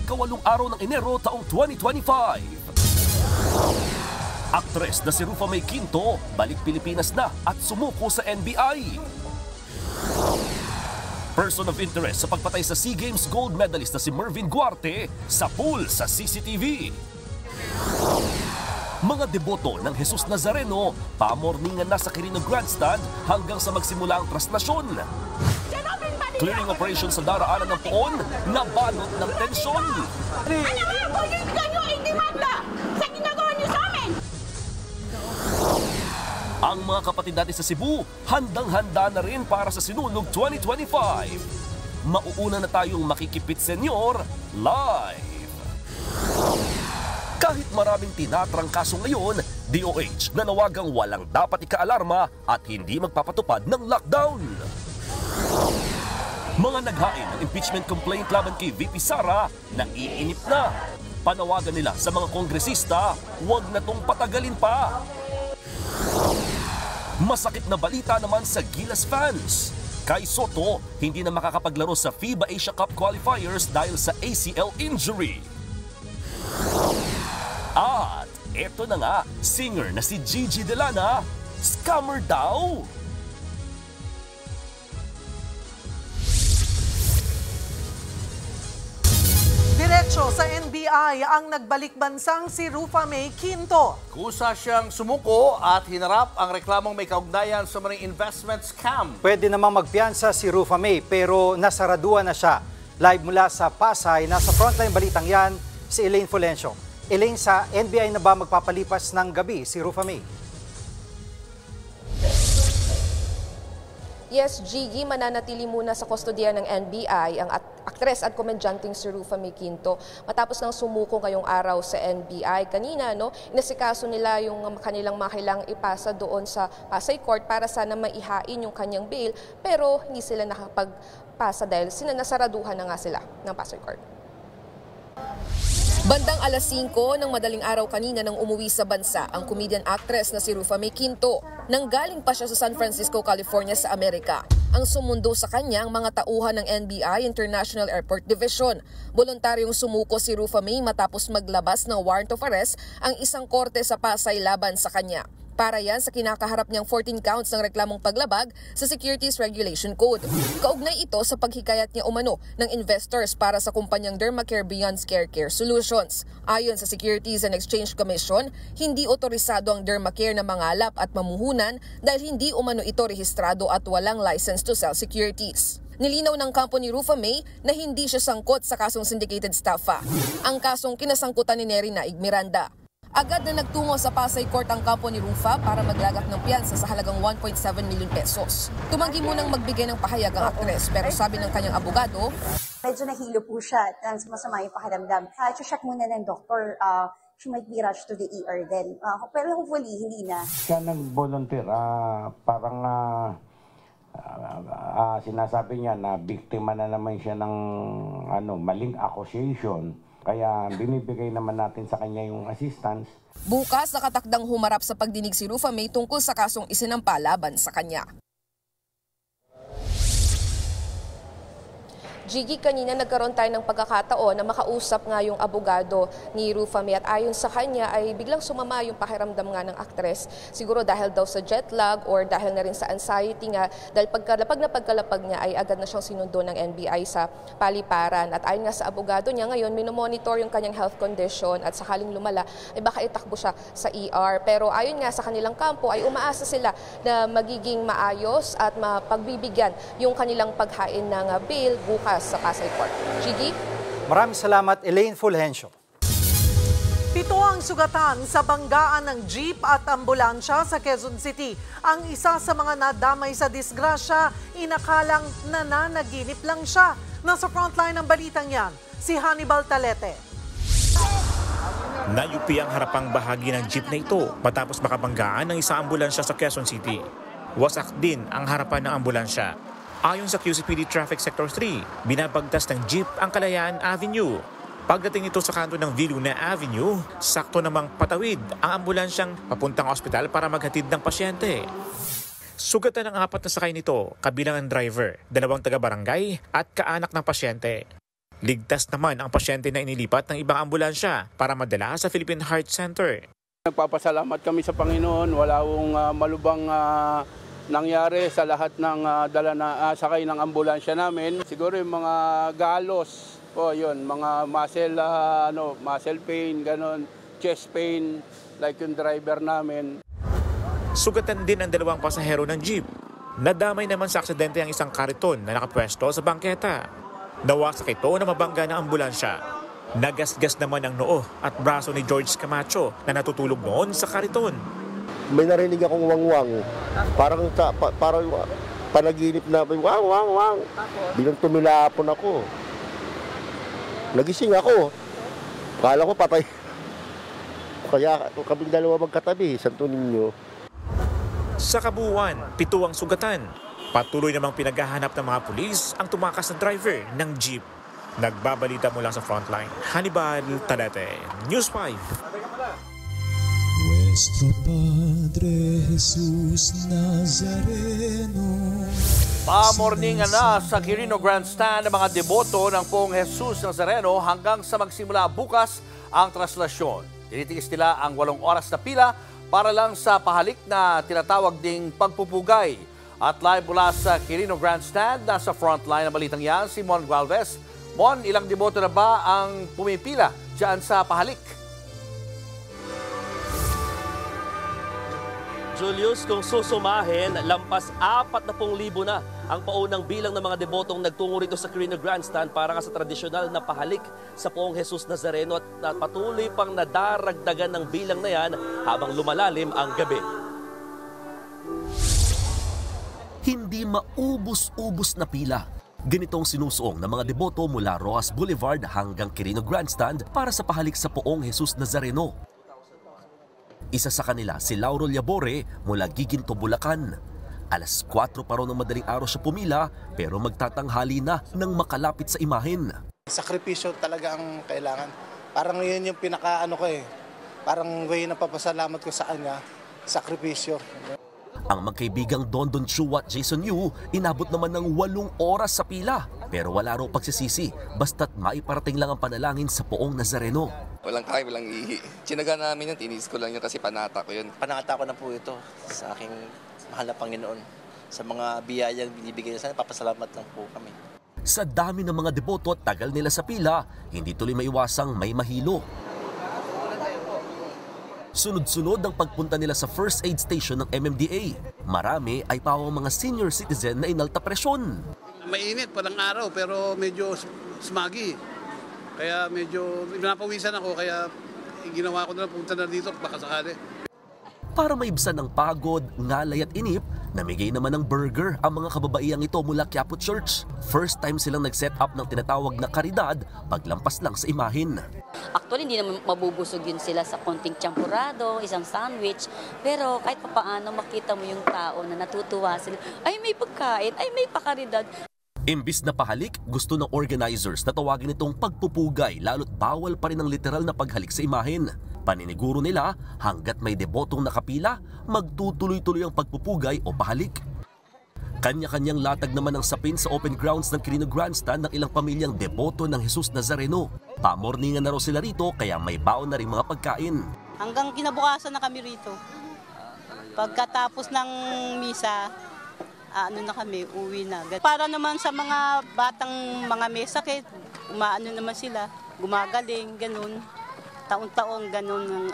ika-8 araw ng Enero taong 2025. Aktres na si Rufa May Quinto, balik Pilipinas na at sumuko sa NBI. Person of interest sa pagpatay sa SEA Games gold medalist na si Mervin Guarte sa pool sa CCTV. Mga deboto ng Jesus Nazareno, pamorningan na sa Quirino Grandstand hanggang sa magsimula ang traslasyon. Clearing operation sa daraanan ng Poon, nabalot ng tensyon. Ano nga po yung ganyo ay demanda sa ginagawa niyo sa amin? Ang mga kapatid natin sa Cebu, handang-handa na rin para sa Sinulog 2025. Mauuna na tayong makikipit senyor live. Kahit maraming tinatrangkaso ngayon, DOH nanawagang walang dapat ikaalarma at hindi magpapatupad ng lockdown. Mga naghain ng impeachment complaint laban kay VP Sara, naiinip na. Panawagan nila sa mga kongresista, huwag na tong patagalin pa. Masakit na balita naman sa Gilas fans. Kai Soto, hindi na makakapaglaro sa FIBA Asia Cup qualifiers dahil sa ACL injury. At eto na nga, singer na si Gigi Delana, scammer daw. Diretso sa NBI ang nagbalik bansang si Rufa May Quinto. Kusa siyang sumuko at hinarap ang reklamong may kaugnayan sa mga investment scam. Pwede namang magpiyansa si Rufa May pero nasaraduan na siya. Live mula sa Pasay, nasa frontline balitang yan, si Elaine Fulencio. Elaine, sa NBI na ba magpapalipas ng gabi si Rufa May? Yes, Gigi, mananatili muna sa kustodiya ng NBI ang aktres at komedyanteng si Rufa May Quinto matapos nang sumuko ngayong araw sa NBI. Kanina, inasikaso nila yung kanilang mga kailangang ipasa doon sa Pasay Court para sana maihain yung kanyang bail, pero hindi sila nakapagpasa dahil nasaraduhan na nga sila ng Pasay Court. Bandang alas 5 ng madaling araw kanina nang umuwi sa bansa ang comedian actress na si Rufa May Quinto. Nanggaling pa siya sa San Francisco, California sa Amerika. Ang sumundo sa kanya ang mga tauhan ng NBI International Airport Division. Voluntaryong sumuko si Rufa May matapos maglabas ng warrant of arrest ang isang korte sa Pasay laban sa kanya. Para yan sa kinakaharap niyang 14 counts ng reklamong paglabag sa Securities Regulation Code. Kaugnay ito sa paghikayat niya umano ng investors para sa kumpanyang Dermacare Beyond Scare Care Solutions. Ayon sa Securities and Exchange Commission, hindi otorisado ang Dermacare na mangalap at mamuhunan dahil hindi umano ito rehistrado at walang license to sell securities. Nilinaw ng kampo ni Rufa May na hindi siya sangkot sa kasong syndicated staffa. Ang kasong kinasangkutan ni Nery Naig Miranda. Agad na nagtungo sa Pasay Court ang kampo ni Rufa para maglagak ng piyansa sa halagang 1.7 million pesos. Tumanggi munang magbigay ng pahayag ang aktres pero sabi ng kanyang abogado, medyo nahilo po siya at masama yung pakiramdam. Check muna ng doktor, she might be rushed to the ER then. Pero hopefully, hindi na. Siya nag-volunteer, parang sinasabi niya na biktima na naman siya ng maling accusation. Kaya binibigay naman natin sa kanya yung assistance. Bukas nakatakdang humarap sa pagdinig si Rufa May tungkol sa kasong isinampa laban sa kanya. Gigi, kanina nagkaroon tayo ng pagkakataon na makausap nga yung abogado ni Rufa May at ayon sa kanya ay biglang sumama yung pakiramdam nga ng aktres. Siguro dahil daw sa jet lag or dahil na rin sa anxiety nga dahil pagkalapag niya ay agad na siyang sinundo ng NBI sa paliparan. At ayon nga sa abogado niya ngayon, minomonitor yung kanyang health condition at sakaling lumala ay baka itakbo siya sa ER. Pero ayon nga sa kanilang kampo ay umaasa sila na magiging maayos at mapagbibigyan yung kanilang paghain ng bail bukas sa Pasay Court. Gigi? Maraming salamat, Elaine Fulgencio. 7 ang sugatan sa banggaan ng jeep at ambulansya sa Quezon City. Ang isa sa mga nadamay sa disgrasya, inakalang nananaginip lang siya. Nasa frontline ng balitang yan, si Hannibal Talete. Nayupi ang harapang bahagi ng jeep na ito matapos makabanggaan ng isang ambulansya sa Quezon City. Wasak din ang harapan ng ambulansya. Ayon sa QCPD Traffic Sector 3, binabagtas ng jeep ang Kalayaan Avenue. Pagdating ito sa kanto ng Viluna Avenue, sakto namang patawid ang ambulansyang papuntang ospital para maghatid ng pasyente. Sugatan ng 4 na sakay nito, kabilang ang driver, 2 taga-barangay at kaanak ng pasyente. Ligtas naman ang pasyente na inilipat ng ibang ambulansya para madala sa Philippine Heart Center. Nagpapasalamat kami sa Panginoon. Wala akong malubang nangyari sa lahat ng dala na sakay ng ambulansya namin. Siguro yung mga galos po, yun, mga muscle pain, ganon, chest pain, like yung driver namin. Sugatan din ang dalawang pasahero ng jeep. Nadamay naman sa aksidente ang isang kariton na nakapwesto sa bangketa. Nawasak ito na mabangga ng ambulansya. Nagasgas naman ang noo at braso ni George Camacho na natutulog noon sa kariton. May narinig akong wangwang. Parang panaginip na wang. Bilang tumilapon ako. Nagising ako. Akala ko patay. Kaya kaming dalawa magkatabi, Santo Niño. Sa kabuuan, 7 ang sugatan. Patuloy namang pinaghahanap ng mga pulis ang tumakas na driver ng jeep. Nagbabalita mula sa frontline, Hannibal Talete, News 5. Nuestro Padre Jesus Nazareno. Pamorningan na sa Quirino Grandstand ang mga deboto ng Poong Jesus Nazareno hanggang sa magsimula bukas ang traslasyon. Tinitiis nila ang 8 oras na pila para lang sa pahalik na tinatawag ding pagpupugay. At live mula sa Quirino Grandstand, nasa frontline ng balitang yan, si Mon Galvez. Mon, ilang deboto na ba ang pumipila dyan sa pahalik? Julius, kung susumahin, lampas 40,000 na ang paunang bilang ng mga debotong nagtungo rito sa Quirino Grandstand para nga sa tradisyonal na pahalik sa Poong Jesus Nazareno at patuloy pang nadaragdagan ng bilang na yan habang lumalalim ang gabi. Hindi maubos-ubos na pila. Ganitong sinusuong ng mga deboto mula Rojas Boulevard hanggang Quirino Grandstand para sa pahalik sa Poong Jesus Nazareno. Isa sa kanila si Lauro Liabore mula Giginto, Bulacan. Alas 4 pa raw ng madaling araw siya pumila pero magtatanghali na nang makalapit sa imahen. Sakripisyo talaga ang kailangan. Parang yun yung Parang way na papasalamat ko sa kanya, sakripisyo. Ang magkaibigang Dondon Chua at Jason Yu inabot naman ng 8 oras sa pila. Pero wala raw pagsisisi basta't maiparating lang ang panalangin sa Poong Nazareno. Walang kain, walang ihi. Tsinaga namin yun, tinis ko lang yun kasi panata ko yun. Panata ko na po ito sa aking mahal na Panginoon. Sa mga biyayang binibigay niya sa akin, papasalamat lang po kami. Sa dami ng mga deboto at tagal nila sa pila, hindi tuloy maiwasang may mahilo. Sunod-sunod ang pagpunta nila sa first aid station ng MMDA. Marami ay pawang mga senior citizen na inalta presyon. Mainit, palang araw, pero medyo smoggy. Kaya medyo napawisan ako, kaya ginawa ko na punta na dito baka sakali. Para maibsan ng pagod, ngalay at inip, namigay naman ng burger ang mga kababaihang ito mula Quiapo Church. First time silang nag-set up ng tinatawag na karidad paglampas lang sa imahin. Actually, hindi naman mabubusog yun sila sa konting champurado, isang sandwich. Pero kahit papaano makita mo yung tao na natutuwa sila. Ay, may pagkain, ay, may pakaridad. Imbis na pahalik, gusto ng organizers na tawagin itong pagpupugay lalo't bawal pa rin ang literal na paghalik sa imahin. Paniniguro nila, hanggat may debotong nakapila, magtutuloy-tuloy ang pagpupugay o pahalik. Kanya-kanyang latag naman ang sapin sa open grounds ng Quirino Grandstand ng ilang pamilyang deboto ng Jesus Nazareno. Pamorningan na raw sila rito kaya may baon na rin mga pagkain. Hanggang kinabukasan na kami rito. Pagkatapos ng misa, na kami, uwi na. Para naman sa mga batang mga may sakit, naman sila, gumagaling, ganun. Taon-taon, ganun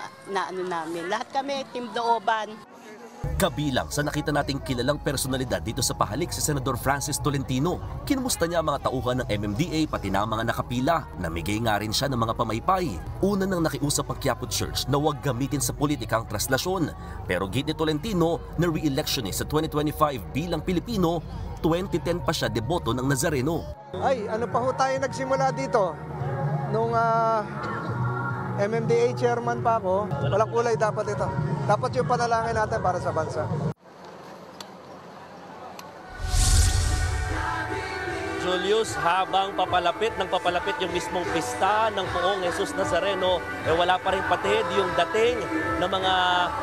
namin. Lahat kami, Team Looban. Kabilang sa nakita nating kilalang personalidad dito sa pahalik si Senador Francis Tolentino. Kinumusta niya ang mga tauhan ng MMDA pati na mga nakapila. Namigay nga rin siya ng mga pamaypay. Una nang nakiusap ang Quiapo Church na huwag gamitin sa politika ang traslasyon. Pero git ni Tolentino na re-election sa 2025 bilang Pilipino, 2010 pa siya deboto ng Nazareno. Ay, ano pa ho tayo nagsimula dito? Nung MMDA chairman pa ako, walang kulay dapat ito. Dapat yung panalangin natin para sa bansa. Julius, habang papalapit yung mismong pista ng Poong Jesus Nazareno, wala pa rin patid yung dating ng mga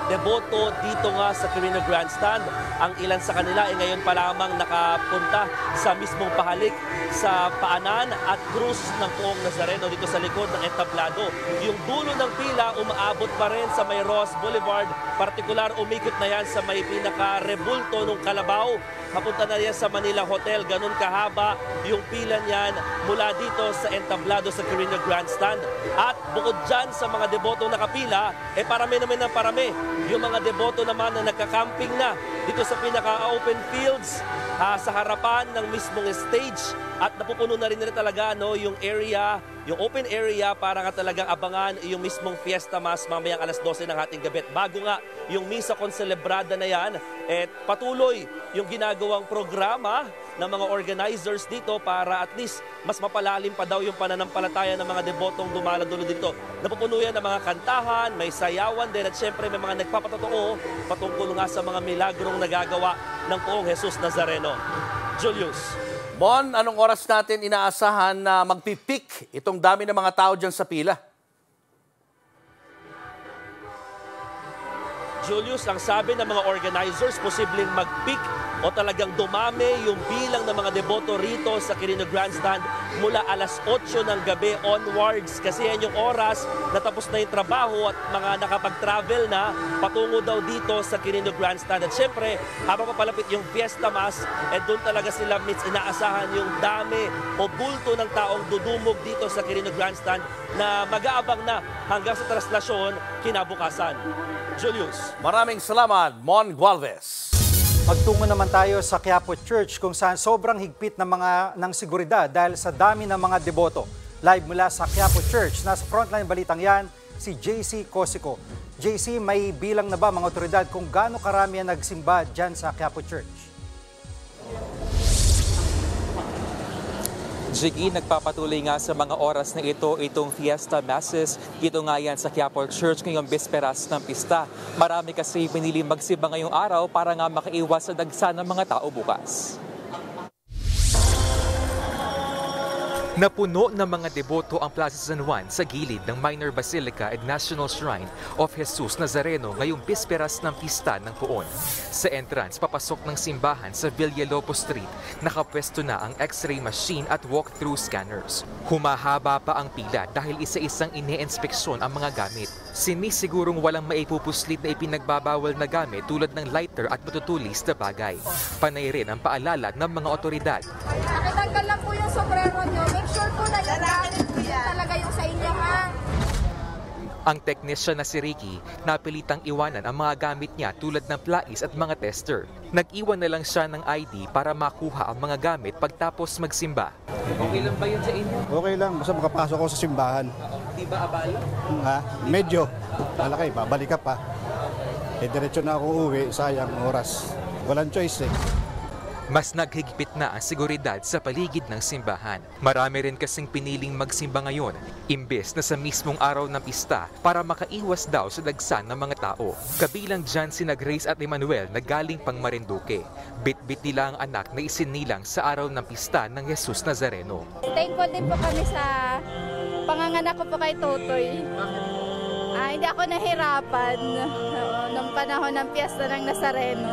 deboto dito nga sa Quirino Grandstand. Ang ilan sa kanila ay ngayon pa lamang nakapunta sa mismong pahalik sa paanan at krus ng Poong Nazareno dito sa likod ng entablado. Yung dulo ng pila umaabot pa rin sa may Ross Boulevard, partikular umikot na yan sa may pinaka-rebulto ng Kalabaw. Papunta na yan sa Manila Hotel, ganun kahaba yung pila niyan mula dito sa entablado sa Quirino Grandstand. At bukod dyan sa mga debotong nakapila, parami naman ng parami. Yung mga deboto naman na nagka-camping na dito sa pinaka-open fields sa harapan ng mismong stage. At napupuno na rin nila talaga yung area, yung open area para nga talagang abangan yung mismong Fiesta Mass mamayang alas 12 ng ating gabi. Bago nga yung Misa Concelebrada na yan, patuloy yung ginagawang programa ng mga organizers dito para at least mas mapalalim pa daw yung pananampalataya ng mga debotong dumaladulo dito. Napupuno yan ng mga kantahan, may sayawan din at syempre may mga nagpapatotoo patungkol nga sa mga milagrong nagagawa ng Poong Jesus Nazareno. Julius. Mon, anong oras natin inaasahan na magpipik itong dami ng mga tao dyan sa pila? Julius, ang sabi ng mga organizers, posibleng mag-peak o talagang dumami yung bilang ng mga deboto rito sa Quirino Grandstand mula alas 8 ng gabi onwards. Kasi yan yung oras na tapos na yung trabaho at mga nakapag-travel na patungo daw dito sa Quirino Grandstand. At syempre, habang papalapit yung Fiesta Mass, doon talaga sila inaasahan yung dami o bulto ng taong dudumog dito sa Quirino Grandstand na mag-aabang na hanggang sa traslasyon kinabukasan. Julius. Maraming salamat, Mon Gualvez. Magtungo naman tayo sa Quiapo Church kung saan sobrang higpit ng seguridad dahil sa dami ng mga deboto. Live mula sa Quiapo Church, nasa frontline balitang yan, si JC Cosico. JC, may bilang na ba mga otoridad kung gaano karami ang nagsimba dyan sa Quiapo Church? Jiggy, nagpapatuloy nga sa mga oras na itong Fiesta Masses. Ito nga yan sa Quiapo Church ngayong bisperas ng pista. Marami kasi pinili magsimba ngayong araw para nga makaiwas sa dagsa ng mga tao bukas. Napuno ng mga deboto ang Plaza San Juan sa gilid ng Minor Basilica at National Shrine of Jesus Nazareno ngayong bisperas ng pista ng Poon. Sa entrance, papasok ng simbahan sa Villalobos Street, nakapwesto na ang X-ray machine at walk-through scanners. Humahaba pa ang pila dahil isa-isang ine-inspeksyon ang mga gamit. Sinisigurong walang maipupuslit na ipinagbabawal na gamit tulad ng lighter at matutulis na bagay. Panay rin ang paalala ng mga otoridad. Nakitanggal lang po yung sombrero nyo. Make sure po na yung gamit talaga yung sa inyo, ha? Ang teknisyan na si Ricky, napilitang iwanan ang mga gamit niya tulad ng plais at mga tester. Nag-iwan na lang siya ng ID para makuha ang mga gamit pagtapos magsimba. Okay lang ba yun sa inyo? Okay lang, basta makapasok ako sa simbahan. Di ba abala? Ha? Medyo. Malaki, babalik ka pa. Diretso na ako uuwi, sayang oras. Walang choice eh. Mas naghigpit na ang seguridad sa paligid ng simbahan. Marami rin kasing piniling magsimba ngayon, imbes na sa mismong araw ng pista para makaiwas daw sa dagsa ng mga tao. Kabilang dyan sina Grace at Emmanuel na galing pang Marinduque. Bit-bit nila ang anak na isinilang sa araw ng pista ng Jesus Nazareno. Thankful din po kami sa panganganak ko po kay Totoy. Hindi ako nahirapan nung panahon ng Fiesta ng Nazareno.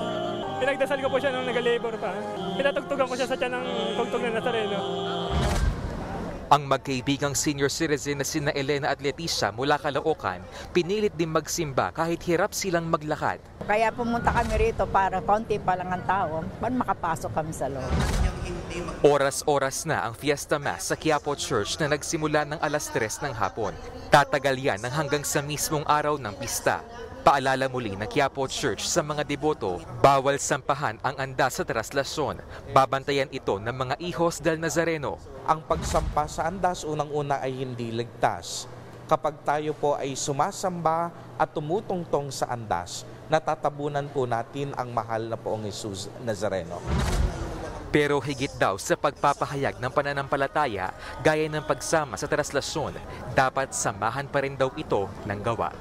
Pinagdasal ko po siya nung nag-labor pa. Pinatugtugan ko siya sa tiyan ng tugtog ng Nazareno. Ang magkaibigang senior citizen na sina Elena at Leticia mula Caloocan, pinilit din magsimba kahit hirap silang maglakad. Kaya pumunta kami rito para konti pa lang ang tao, para makapasok kami sa loob. Oras-oras na ang Fiesta Mass sa Quiapo Church na nagsimula ng alas 3 ng hapon. Tatagal yan ng hanggang sa mismong araw ng pista. Paalala muli ng Quiapo Church sa mga deboto, bawal sampahan ang andas sa traslasyon. Babantayan ito ng mga hijos del Nazareno. Ang pagsampa sa andas unang-una ay hindi ligtas. Kapag tayo po ay sumasamba at tumutungtong sa andas, natatabunan po natin ang mahal na Poong Jesus Nazareno. Pero higit daw sa pagpapahayag ng pananampalataya, gaya ng pagsama sa traslasyon, dapat samahan pa rin daw ito ng gawa.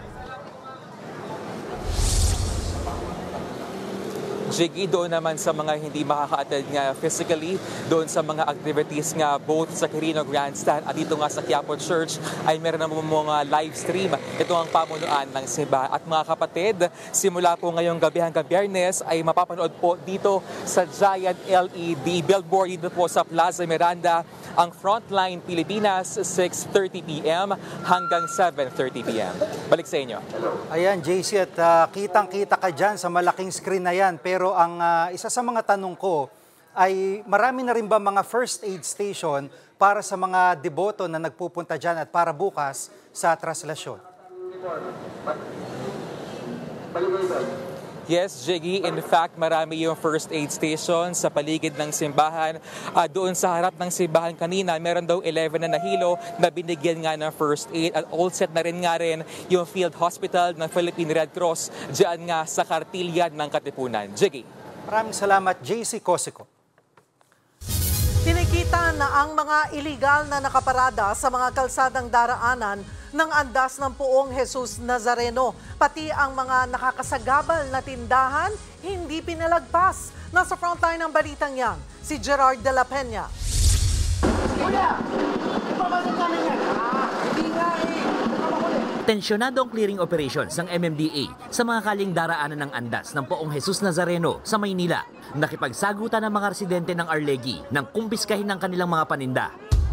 Jiggy, doon naman sa mga hindi makaka-attend nga physically, doon sa mga activities nga both sa Quirino Grandstand at dito nga sa Quiapo Church ay meron naman mga live stream. Ito ang pamunuan ng simbahan. At mga kapatid, simula po ngayong gabi hanggang Biyernes ay mapapanood po dito sa giant LED billboard dito po sa Plaza Miranda ang Frontline Pilipinas, 6:30 p.m. hanggang 7:30 p.m. Balik sa inyo. Ayan, JC, at kitang-kita ka dyan sa malaking screen na yan. Pero ang isa sa mga tanong ko ay marami na rin ba mga first aid station para sa mga deboto na nagpupunta dyan at para bukas sa traslasyon? Yes, Jiggy. In fact, marami yung first aid station sa paligid ng simbahan. Doon sa harap ng simbahan kanina, meron daw 11 na nahilo na binigyan nga ng first aid. At all set na rin yung field hospital ng Philippine Red Cross dyan nga sa Kartilyan ng Katipunan. Jiggy. Maraming salamat, JC Cosico. Tinikita na ang mga iligal na nakaparada sa mga kalsadang daraanan ng andas ng Poong Jesus Nazareno. Pati ang mga nakakasagabal na tindahan, hindi pinalagpas. Nasa frontline ng balitang yan, si Gerard de la Peña. Tensyonado ang clearing operations ng MMDA sa mga kaling daraanan ng andas ng Poong Jesus Nazareno sa Maynila. Nakipagsagutan ng mga residente ng Arlegui nang kumpiskahin ng kanilang mga paninda.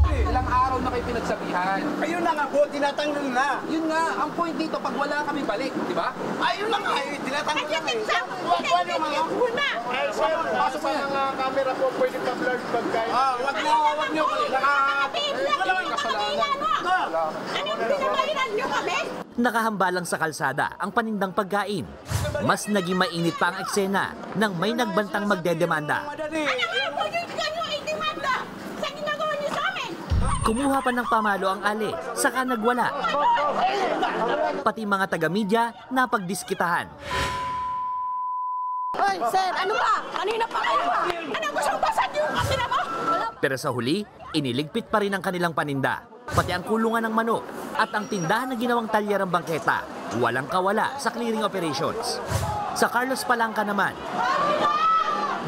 Ilang araw na kayo pinagsabihan. Ayun na nga po, tinatanggol na. Yun nga, ang point dito, pag wala kami balik, di ba? Ayun na nga, tinatanggol na eh. Wag yung mga una. Pasok pa ng camera po, pwede pa blurred pagkain. Wag nyo ulit. Wala yung kasalanan. Anong pinapalinan nyo kami? Nakahambalang sa kalsada ang panindang pagkain. Mas naging mainit pa ang eksena nang may nagbantang magdedemanda. Kumuha pa ng pamalo ang ali, saka nagwala. Pati mga taga-media napagdiskitahan. Hoy, sir, ano ba? Kanina pa kayo ba? Ano gusto mo basag yung kamera mo? Pero sa huli, iniligpit pa rin ang kanilang paninda. Pati ang kulungan ng manok at ang tindahan na ginawang talyerang bangketa, walang kawala sa clearing operations. Sa Carlos Palangka naman,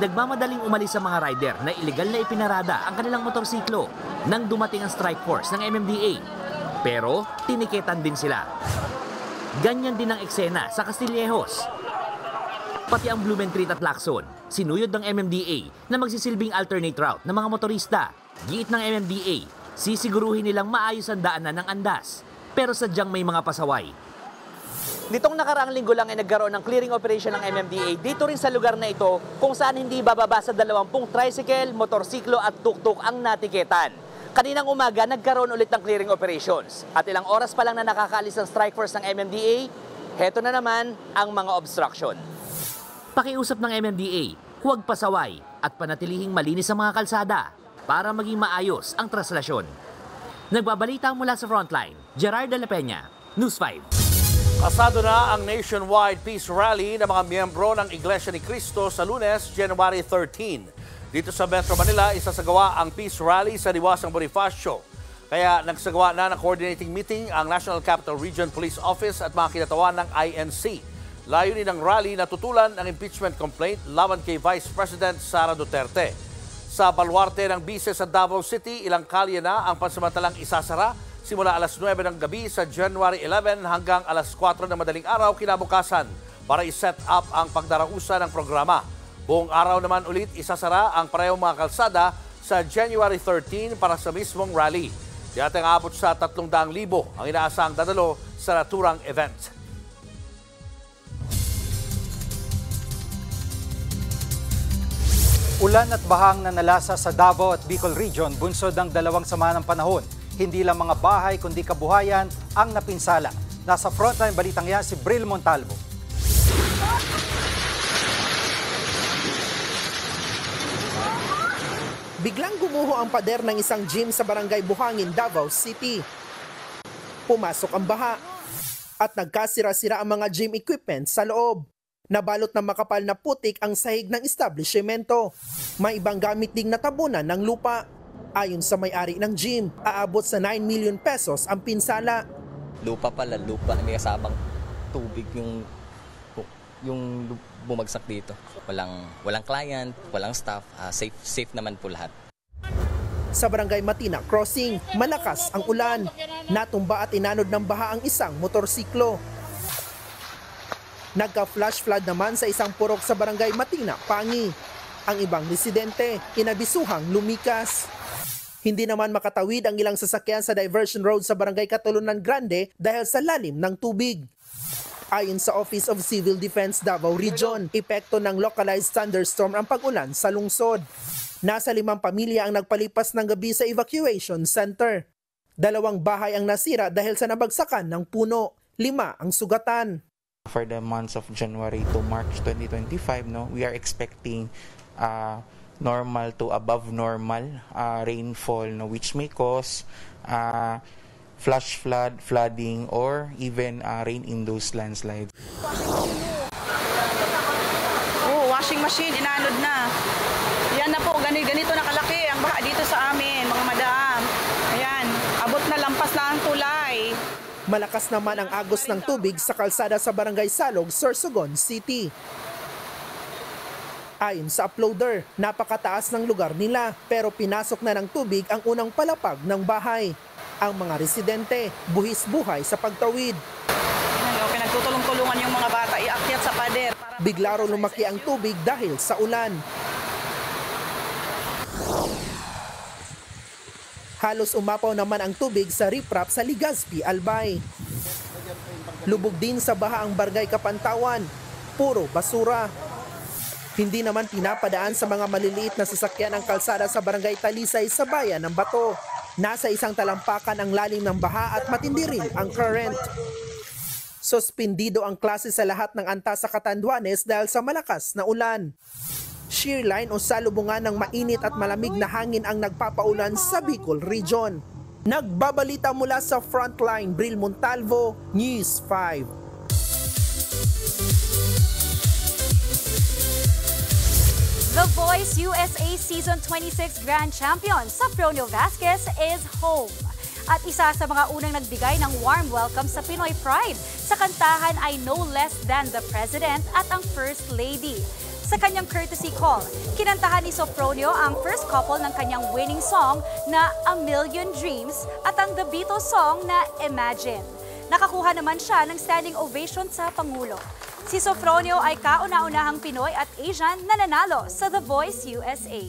nagmamadaling umalis sa mga rider na iligal na ipinarada ang kanilang motorsiklo nang dumating ang strike force ng MMDA. Pero tiniketan din sila. Ganyan din ang eksena sa Castillejos. Pati ang Blumentritt at Lacson, sinuyod ng MMDA na magsisilbing alternate route ng mga motorista. Giit ng MMDA, sisiguruhin nilang maayos ang daanan ng andas. Pero sadyang may mga pasaway. Nitong nakaraang linggo lang ay nagkaroon ng clearing operation ng MMDA dito rin sa lugar na ito kung saan hindi bababa sa 20 tricycle, motorsiklo at tuk-tuk ang natiketan. Kaninang umaga nagkaroon ulit ng clearing operations at ilang oras pa lang na nakakaalis ang strike force ng MMDA, heto na naman ang mga obstruction. Pakiusap ng MMDA, huwag pasaway at panatilihing malinis ang mga kalsada para maging maayos ang traslasyon. Nagbabalita mula sa Frontline, Gerard de la Peña, News 5. Pasado na ang nationwide peace rally ng mga miyembro ng Iglesia ni Cristo sa Lunes, January 13. Dito sa Metro Manila, isasagawa ang peace rally sa Diwasang Bonifacio. Kaya nagsagawa na ng coordinating meeting ang National Capital Region Police Office at mga kinatawan ng INC. Layunin ng rally na tutulan ang impeachment complaint laban kay Vice President Sara Duterte. Sa baluarte ng bise sa Davao City, ilang kalye na ang pansamantalang isasara simula alas 9 ng gabi sa January 11 hanggang alas 4 ng madaling araw kinabukasan para i-set up ang pagdarausa ng programa. Buong araw naman ulit isasara ang parehong mga kalsada sa January 13 para sa mismong rally. Tiyatang abot sa 300,000 ang inaasang dadalo sa naturang event. Ulan at bahang na nalasa sa Davao at Bicol Region bunsod ng dalawang sama ng panahon. Hindi lang mga bahay kundi kabuhayan ang napinsala. Nasa frontline balitang yan si Bril Montalvo. Biglang gumuho ang pader ng isang gym sa Barangay Buhangin, Davao City. Pumasok ang baha at nagkasira-sira ang mga gym equipment sa loob. Nabalot ng makapal na putik ang sahig ng establishmento. May ibang gamit ding natabunan ng lupa. Ayon sa may-ari ng gym, aabot sa 9 million pesos ang pinsala. Lupa pala, lupa. May kasamang tubig yung bumagsak dito. Walang client, walang staff, safe naman po lahat. Sa Barangay Matina Crossing, malakas ang ulan. Natumba at inanod ng baha ang isang motorsiklo. Nagka-flash flood naman sa isang purok sa Barangay Matina, Pangi. Ang ibang residente, inabisuhang lumikas. Hindi naman makatawid ang ilang sasakyan sa diversion road sa Barangay Catulunan Grande dahil sa lalim ng tubig. Ayon sa Office of Civil Defense Davao Region, epekto ng localized thunderstorm ang pag-ulan sa lungsod. Nasa 5 pamilya ang nagpalipas ng gabi sa evacuation center. 2 bahay ang nasira dahil sa nabagsakan ng puno. 5 ang sugatan. For the months of January to March 2025, we are expecting normal to above normal rainfall, which may cause flash flood, flooding, or even rain-induced landslides. Washing machine, inanod na. Yan na po, ganito na kalaki ang baha dito sa amin, mga madam. Ayan, abot na lampas na ang tulay. Malakas naman ang agos ng tubig sa kalsada sa Barangay Salog, Sorsogon City. Ayon sa uploader, napakataas ng lugar nila pero pinasok na ng tubig ang unang palapag ng bahay. Ang mga residente, buhis buhay sa pagtawid. Pinagtutulong-tulungan yung mga bata, iakyat sa pader. Bigla raw lumaki ang tubig dahil sa ulan. Halos umapaw naman ang tubig sa riprap sa Legazpi, Albay. Lubog din sa baha ang Barangay Kapantawan, puro basura. Hindi naman pinapadaan sa mga maliliit na sasakyan ang kalsada sa Barangay Talisay sa bayan ng Bato. Nasa isang talampakan ang lalim ng baha at matindi rin ang current. Suspendido ang klase sa lahat ng antas sa Catanduanes dahil sa malakas na ulan. Shear line o salubungan ng mainit at malamig na hangin ang nagpapaulan sa Bicol Region. Nagbabalita mula sa Frontline, Bril Montalvo, News 5. The Voice USA Season 26 Grand Champion, Sofronio Vasquez, is home. At isa sa mga unang nagbigay ng warm welcome sa Pinoy Pride sa kantahan ay no less than the President at ang First Lady. Sa kanyang courtesy call, kinantahan ni Sofronio ang first couple ng kanyang winning song na A Million Dreams at ang The Beatles song na Imagine. Nakakuha naman siya ng standing ovation sa Pangulo. Si Sofronio ay kauna-unahang Pinoy at Asian na nanalo sa The Voice USA.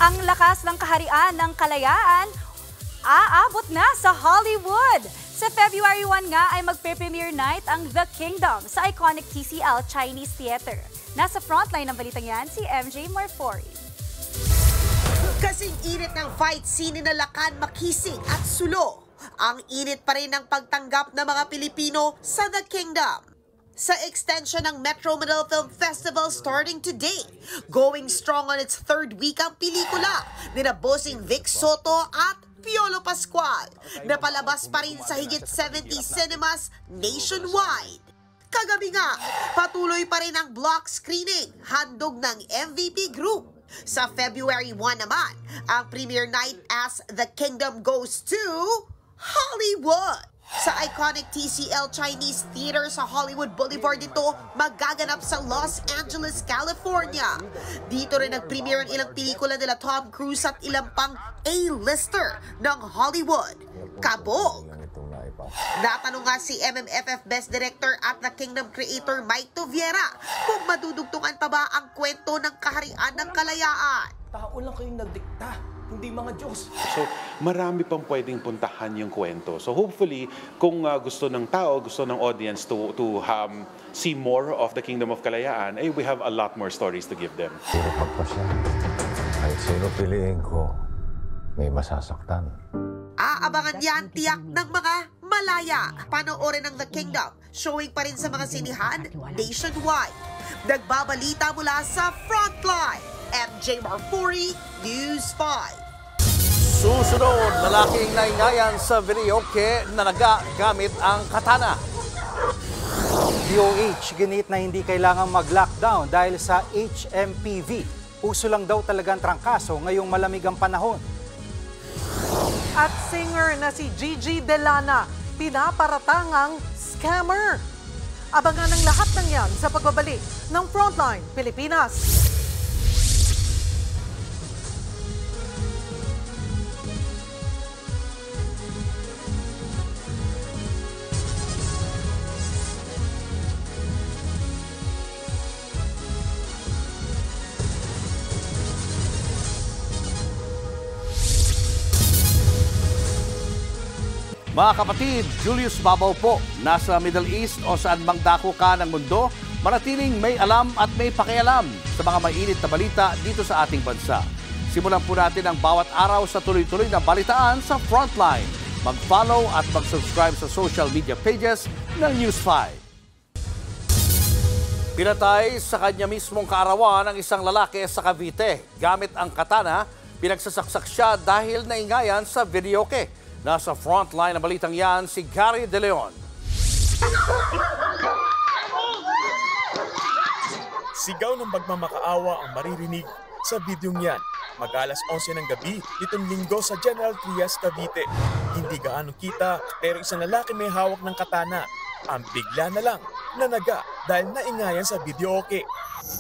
Ang lakas ng kaharian ng kalayaan aabot na sa Hollywood. Sa February 1 nga ay magpe-premiere night ang The Kingdom sa iconic TCL Chinese Theater. Nasa frontline ng balitang yan si MJ Marfori. Kasing init ng fight scene na Lakan, Makisig at Sulo, ang init pa rin ng pagtanggap ng mga Pilipino sa The Kingdom. Sa extension ng Metro Manila Film Festival starting today, going strong on its 3rd week ang pelikula nina Bossing Vic Soto at Piolo Pascual, na palabas pa rin sa higit 70 cinemas nationwide. Kagabi nga, patuloy pa rin ang block screening, handog ng MVP Group. Sa February 1 naman, ang premiere night as The Kingdom goes to Hollywood. Sa iconic TCL Chinese Theater sa Hollywood Boulevard ito magaganap sa Los Angeles, California. Dito rin nag-premiere ang ilang pelikula nila Tom Cruise at ilang pang A-lister ng Hollywood. Kabog! Natanong nga si MMFF Best Director at The Kingdom creator Mike Toviera kung madudugtungan pa ba ang kwento ng kaharian ng kalayaan. Tao lang kayong nagdikta, hindi mga Diyos. So, marami pang pwedeng puntahan yung kwento. So, hopefully, kung gusto ng tao, gusto ng audience to see more of the Kingdom of Kalayaan, we have a lot more stories to give them. Puro pagpasya. Kahit sino piliin ko, may masasaktan. Aabangan yan tiyak ng mga malaya. Panoorin ng The Kingdom, showing pa rin sa mga sinihan nationwide. Nagbabalita mula sa Frontline, MJ Marfori, News 5. Susunod, lalaking naingayan sa videoke na nagagamit ang katana. DOH ginit na hindi kailangang mag-lockdown dahil sa HMPV. Uso lang daw talagang trangkaso ngayong malamig ang panahon. At singer na si Gigi Delana, pinaparatangang scammer. Abangan ang lahat ng yan sa pagbabalik ng Frontline Pilipinas. Mga kapatid, Julius Babaw po, nasa Middle East o saan mang dako ka ng mundo, manatiling may alam at may pakialam sa mga mainit na balita dito sa ating bansa. Simulan po natin ang bawat araw sa tuloy-tuloy na balitaan sa Frontline. Mag-follow at mag-subscribe sa social media pages ng News 5. Pinatay sa kanya mismong kaarawan ang isang lalaki sa Cavite. Gamit ang katana, pinagsasaksak siya dahil naingayan sa videoke. Nasa frontline ng balitang yan, si Gary De Leon. Sigaw ng pagmamakaawa ang maririnig sa bidyong yan. Mag-alas 11 ng gabi, itong linggo sa General Trias, Cavite. Hindi gaano kita, pero isang lalaki may hawak ng katana. Ang bigla na lang, nanaga dahil naingayan sa videoke.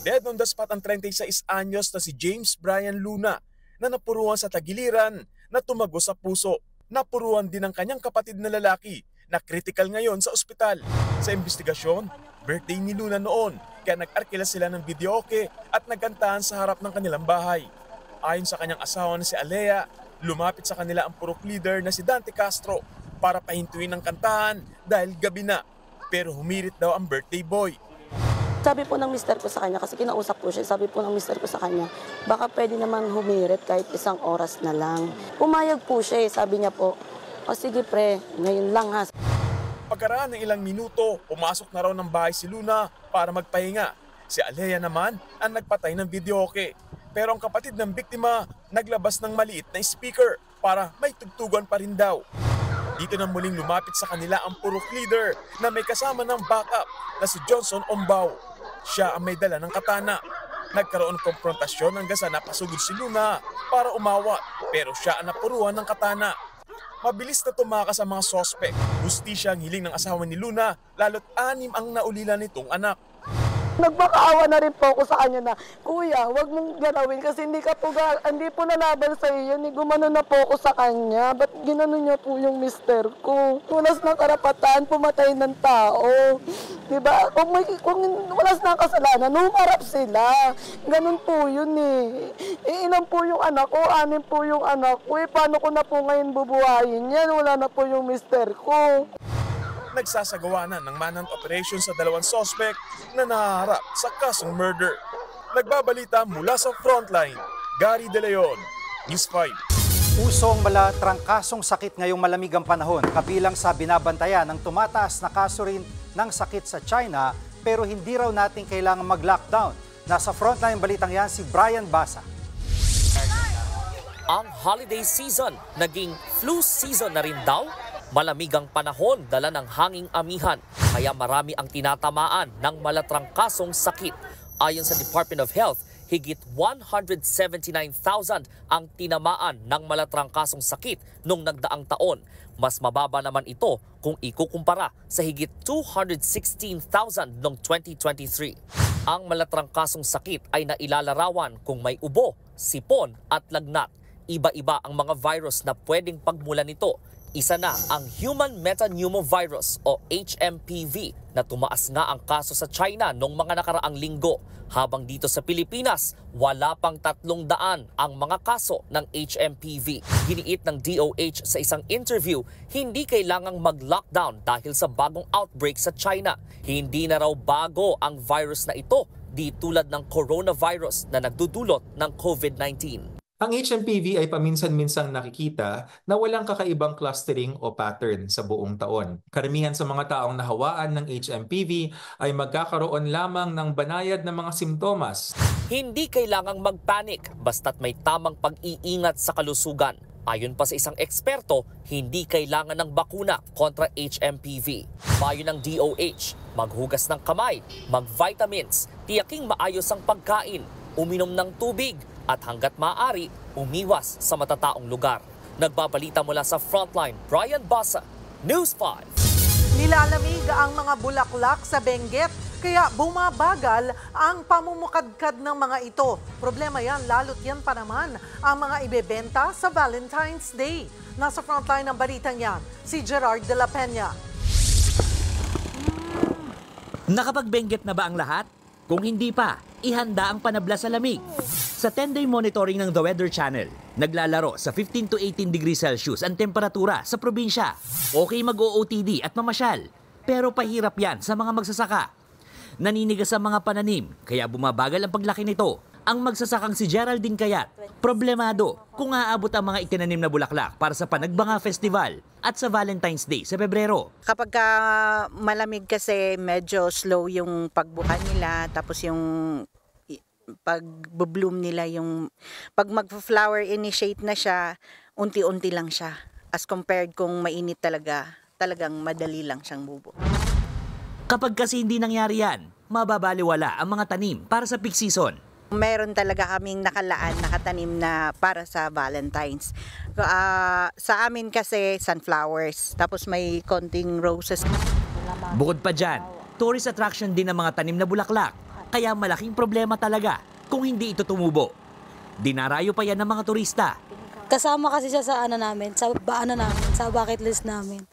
Dead on the spot ang 36 anyos na si James Brian Luna na napuruan sa tagiliran na tumago sa puso. Napuruan din ang kanyang kapatid na lalaki na critical ngayon sa ospital. Sa investigasyon, birthday ni Luna noon kaya nag-arkila sila ng videoke at nagkantahan sa harap ng kanilang bahay. Ayon sa kanyang asawa na si Alea, lumapit sa kanila ang purok leader na si Dante Castro para pahintuin ang kantahan dahil gabi na. Pero humirit daw ang birthday boy. Sabi po ng mister ko sa kanya, kasi kinausap po siya, sabi po ng mister ko sa kanya, baka pwede naman humirit kahit 1 oras na lang. Pumayag po siya, sabi niya po, o sige pre, ngayon lang ha. Pagkaraan ng ilang minuto, pumasok na raw ng bahay si Luna para magpahinga. Si Alea naman ang nagpatay ng videoke. Pero ang kapatid ng biktima naglabas ng maliit na speaker para may tugtugan pa rin daw. Dito na muling lumapit sa kanila ang purok leader na may kasama ng backup na si Johnson Ombao. Siya ang may dala ng katana. Nagkaroon ng konfrontasyon hanggang sa napasugod si Luna para umawat, pero siya ang napuruan ng katana. Mabilis na tumakas ang mga sospek. Hustisya ang hiling ng asawa ni Luna, lalo't 6 ang naulila nitong anak. Nagmakaawa na rin po ako sa kanya na, Kuya, wag mong ganawin kasi hindi po nalaban sa iyo. Gumano na po ako sa kanya. Ba't ginano niya po yung mister ko? Walas ng karapatan, pumatay ng tao. Diba? Kung walas ng kasalanan, humarap sila. Ganun po yun eh. Ilan po yung anak ko, 6 po yung anak ko. Paano ko na po ngayon bubuhayin yan? Wala na po yung mister ko. Nagsasagawa na ng manhunt operation sa 2 suspect na nahaharap sa kasong murder. Nagbabalita mula sa Frontline, Gary De Leon, News 5. Usong malatrangkasong sakit ngayong malamig ang panahon, kabilang sa binabantayan ng tumataas na kaso rin ng sakit sa China, pero hindi raw natin kailangan mag-lockdown. Nasa Frontline balitang yan si Brian Basa. Ang holiday season naging flu season na rin daw. Malamig ang panahon, dala ng hanging amihan, kaya marami ang tinatamaan ng malatrangkasong sakit. Ayon sa Department of Health, higit 179,000 ang tinamaan ng malatrangkasong sakit noong nagdaang taon. Mas mababa naman ito kung ikukumpara sa higit 216,000 noong 2023. Ang malatrangkasong sakit ay nailalarawan kung may ubo, sipon at lagnat. Iba-iba ang mga virus na pwedeng pagmulan nito. Isa na ang Human Metapneumovirus o HMPV na tumaas nga ang kaso sa China noong mga nakaraang linggo. Habang dito sa Pilipinas, wala pang 300 ang mga kaso ng HMPV. Giniit ng DOH sa isang interview, hindi kailangang mag-lockdown dahil sa bagong outbreak sa China. Hindi na raw bago ang virus na ito, di tulad ng coronavirus na nagdudulot ng COVID-19. Ang HMPV ay paminsan-minsang nakikita na walang kakaibang clustering o pattern sa buong taon. Karamihan sa mga taong nahawaan ng HMPV ay magkakaroon lamang ng banayad na mga simptomas. Hindi kailangang magpanik basta't may tamang pag-iingat sa kalusugan. Ayon pa sa isang eksperto, hindi kailangan ng bakuna kontra HMPV. Payo ng DOH, maghugas ng kamay, mag-vitamins, tiyaking maayos ang pagkain, uminom ng tubig, at hanggat maaari, umiwas sa matataong lugar. Nagbabalita mula sa Frontline, Brian Basa, News 5. Nilalamig ang mga bulaklak sa Benguet, kaya bumabagal ang pamumukadkad ng mga ito. Problema yan, lalo't yan pa naman ang mga ibebenta sa Valentine's Day. Nasa frontline ng balitang yan, si Gerard de la Peña. Nakapag-Benguet na ba ang lahat? Kung hindi pa, ihanda ang panabla sa lamig. Sa 10-day monitoring ng The Weather Channel, naglalaro sa 15 to 18 degrees Celsius ang temperatura sa probinsya. Okay mag-OOTD at mamasyal, pero pahirap yan sa mga magsasaka. Naninigas ang mga pananim, kaya bumabagal ang paglaki nito. Ang magsasakang si Geraldine Kayat, problemado kung aabot ang mga itinanim na bulaklak para sa Panagbanga Festival at sa Valentine's Day sa Pebrero. Kapag malamig kasi medyo slow yung pagbuka nila, tapos yung pag-bloom nila, yung pag mag-flower initiate na siya, unti-unti lang siya. As compared kung mainit talagang madali lang siyang bubo. Kapag kasi hindi nangyari yan, mababaliwala ang mga tanim para sa peak season. Meron talaga kaming nakatanim na para sa Valentine's. Sa amin kasi sunflowers, tapos may konting roses. Bukod pa dyan, tourist attraction din ang mga tanim na bulaklak. Kaya malaking problema talaga kung hindi ito tumubo. Dinarayo pa yan ng mga turista. Kasama kasi siya sa sa bucket list namin.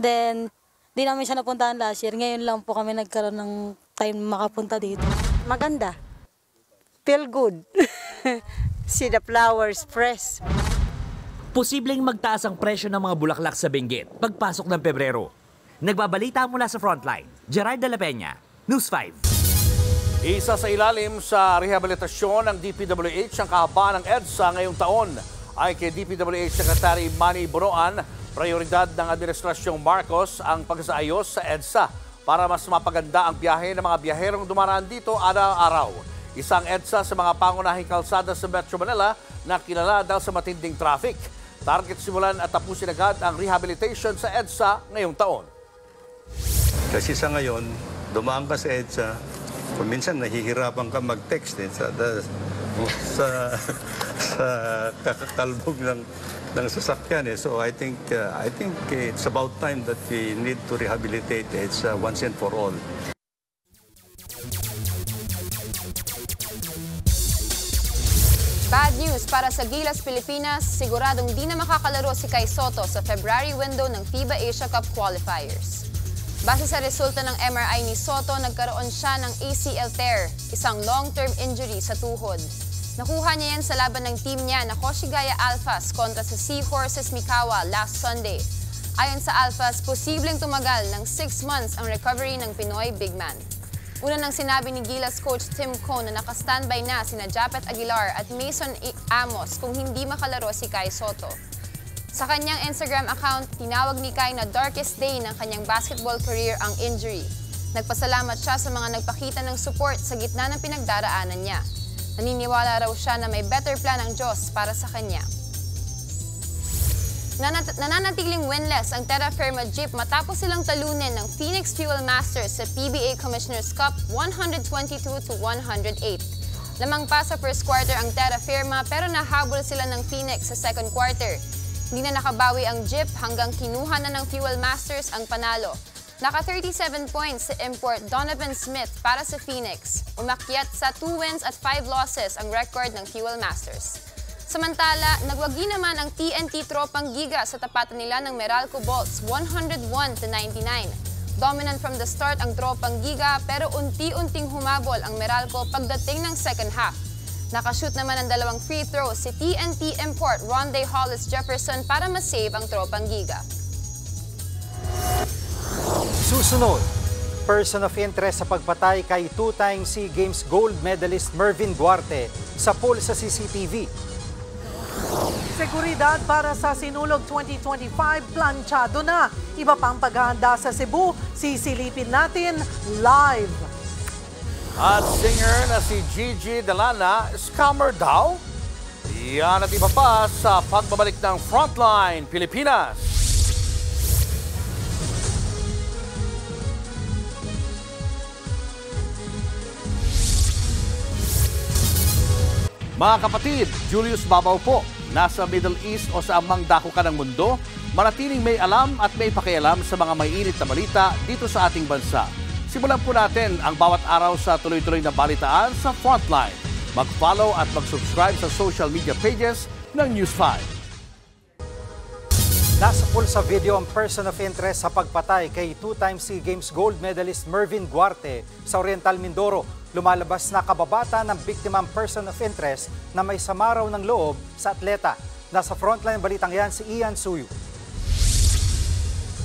Then, di namin siya napuntahan last year. Ngayon lang po kami nagkaroon ng time makapunta dito. Maganda. Feel good. See the flowers fresh. Posibleng magtaas ang presyo ng mga bulaklak sa Benguet pagpasok ng Pebrero. Nagbabalita mula sa Frontline, Gerard de la Peña, News 5. Isa sa ilalim sa rehabilitasyon ng DPWH ang kahabaan ng EDSA ngayong taon ay kay DPWH Secretary Manny Bonoan. Prioridad ng Administrasyong Marcos ang pagsaayos sa EDSA para mas mapaganda ang biyahe ng mga biyaherong dumaraan dito araw-araw. Isang EDSA sa mga pangunahing kalsada sa Metro Manila na kilala dahil sa matinding traffic. Target simulan at tapusin agad ang rehabilitation sa EDSA ngayong taon. Kasi sa ngayon, dumaan ka sa EDSA, minsan nahihirapan ka mag-text sa kakakalbog ng sasakyan. So I think it's about time that we need to rehabilitate EDSA once and for all. Bad news para sa Gilas Pilipinas, siguradong di na makakalaro si Kai Sotto sa February window ng FIBA Asia Cup qualifiers. Base sa resulta ng MRI ni Sotto, nagkaroon siya ng ACL tear, isang long-term injury sa tuhod. Nakuha niya yan sa laban ng team niya na Koshigaya Alphas kontra sa Seahorses Mikawa last Sunday. Ayon sa Alphas, posibleng tumagal ng 6 months ang recovery ng Pinoy big man. Una nang sinabi ni Gilas coach Tim Cone na naka-standby na sina Japet Aguilar at Mason Amos kung hindi makalaro si Kai Sotto. Sa kanyang Instagram account, tinawag ni Kai na darkest day ng kanyang basketball career ang injury. Nagpasalamat siya sa mga nagpakita ng support sa gitna ng pinagdaraanan niya. Naniniwala raw siya na may better plan ang Diyos para sa kanya. Nananatiling winless ang Terra Firma Jeep matapos silang talunin ng Phoenix Fuel Masters sa PBA Commissioner's Cup 122-108. Lamang pa sa first quarter ang Terra Firma pero nahabol sila ng Phoenix sa second quarter. Hindi na nakabawi ang Jeep hanggang kinuha na ng Fuel Masters ang panalo. Naka 37 points sa import Donovan Smith para sa Phoenix. Umakyat sa 2 wins at 5 losses ang record ng Fuel Masters. Samantala, nagwagi naman ang TNT Tropang Giga sa tapatan nila ng Meralco Bolts 101-99. Dominant from the start ang Tropang Giga pero unti-unting humabol ang Meralco pagdating ng second half. Nakashoot naman ang 2 free throws si TNT import Ronde Hollis Jefferson para masave ang Tropang Giga. Susunod, person of interest sa pagpatay kay 2-time SEA Games gold medalist Mervin Duarte sa pool sa CCTV. Seguridad para sa Sinulog 2025, planchado na. Iba pang paghahanda sa Cebu, sisilipin natin live. At singer na si Gigi Delana, scammer daw? Yan at iba pa sa pagbabalik ng Frontline Pilipinas. Mga kapatid, Julius Babaw po. Nasa Middle East o sa amang dako ka ng mundo, manatiling may alam at may pakialam sa mga maiinit na balita dito sa ating bansa. Simulan po natin ang bawat araw sa tuloy-tuloy na balitaan sa Frontline. Mag-follow at mag-subscribe sa social media pages ng News 5. Nasa pulsa video ang person of interest sa pagpatay kay two-time SEA Games gold medalist Mervin Guarte sa Oriental Mindoro. Lumalabas na kababata ng biktimang person of interest na may sama raw ng loob sa atleta. Nasa Frontline balitang yan si Ian Suyu.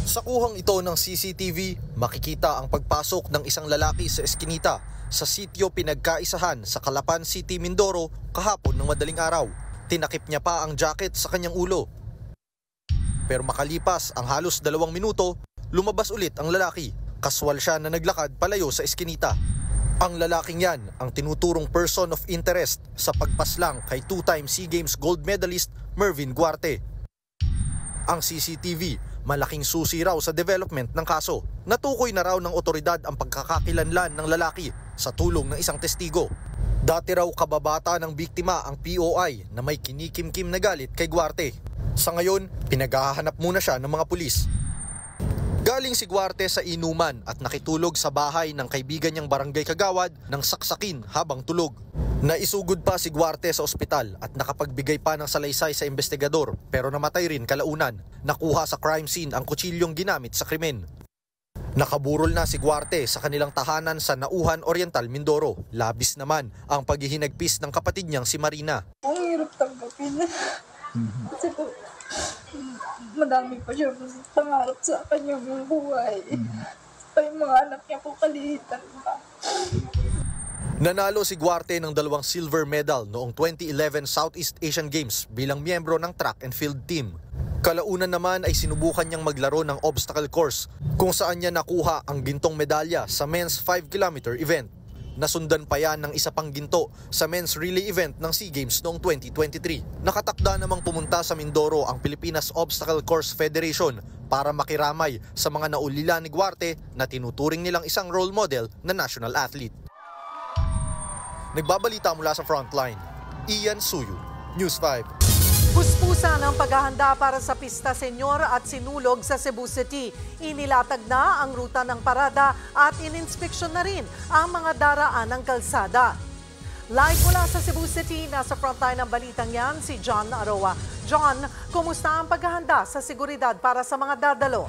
Sa kuhang ito ng CCTV, makikita ang pagpasok ng isang lalaki sa eskinita sa sitio pinagkaisahan sa Calapan City, Mindoro kahapon ng madaling araw. Tinakip niya pa ang jacket sa kanyang ulo. Pero makalipas ang halos 2 minuto, lumabas ulit ang lalaki. Kaswal siya na naglakad palayo sa eskinita. Ang lalaking yan ang tinuturong person of interest sa pagpaslang kay two-time SEA Games gold medalist Mervin Guarte. Ang CCTV, malaking susi raw sa development ng kaso. Natukoy na raw ng otoridad ang pagkakakilanlan ng lalaki sa tulong ng isang testigo. Dati raw kababata ng biktima ang POI na may kinikimkim na galit kay Guarte. Sa ngayon, pinaghahanap muna siya ng mga pulis. Galing si Guarte sa inuman at nakitulog sa bahay ng kaibigan niyang barangay kagawad ng saksakin habang tulog. Naisugod pa si Guarte sa ospital at nakapagbigay pa ng salaysay sa investigador pero namatay rin kalaunan. Nakuha sa crime scene ang kutsilyong ginamit sa krimen. Nakaburol na si Guarte sa kanilang tahanan sa Nauhan Oriental, Mindoro. Labis naman ang paghihinagpis ng kapatid niyang si Marina. Ang hirap tanggapin. Kasi po, madami pa siya pangarap sa kanyang buhay. Pa yung mga anak niya po kalihitan pa. Nanalo si Guarte ng 2 silver medal noong 2011 Southeast Asian Games bilang miyembro ng track and field team. Kalaunan naman ay sinubukan niyang maglaro ng obstacle course kung saan niya nakuha ang gintong medalya sa men's 5-kilometer event. Nasundan pa yan ng isa pang ginto sa men's relay event ng SEA Games noong 2023. Nakatakda namang pumunta sa Mindoro ang Pilipinas Obstacle Course Federation para makiramay sa mga naulila ni Guarte na tinuturing nilang isang role model na national athlete. Nagbabalita mula sa Frontline, Ian Suyu, News 5. Puspusan ang paghahanda para sa Pista Senyor at Sinulog sa Cebu City. Inilatag na ang ruta ng parada at ininspeksyon na rin ang mga daraan ng kalsada. Live mula sa Cebu City, nasa frontline ng balitang yan si John Aroa. John, kumusta ang paghahanda sa seguridad para sa mga dadalo?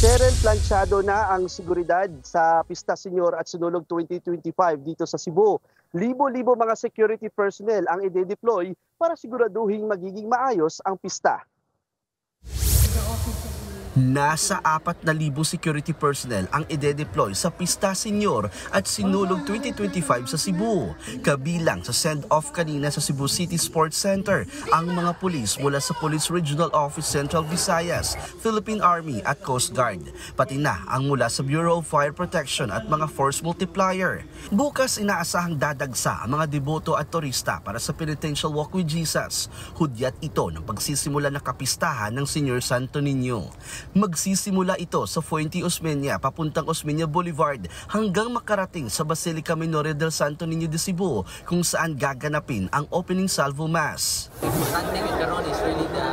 Cheryl, plansyado na ang seguridad sa Pista Senyor at Sinulog 2025 dito sa Cebu. Libo-libo mga security personnel ang ide-deploy para siguraduhin magiging maayos ang pista. Nasa 4,000 security personnel ang ide-deploy sa Pista Senyor at Sinulog 2025 sa Cebu. Kabilang sa send-off kanina sa Cebu City Sports Center ang mga pulis mula sa Police Regional Office Central Visayas, Philippine Army at Coast Guard. Pati na ang mula sa Bureau of Fire Protection at mga Force Multiplier. Bukas inaasahang dadagsa ang mga deboto at turista para sa Penitential Walk with Jesus. Hudyat ito ng pagsisimula ng kapistahan ng Senior Santo Niño. Magsisimula ito sa Fuente Osmeña papuntang Osmeña Boulevard hanggang makarating sa Basilica Menor del Santo Niño de Cebu kung saan gaganapin ang opening salvo mass. Importante nga karon is really the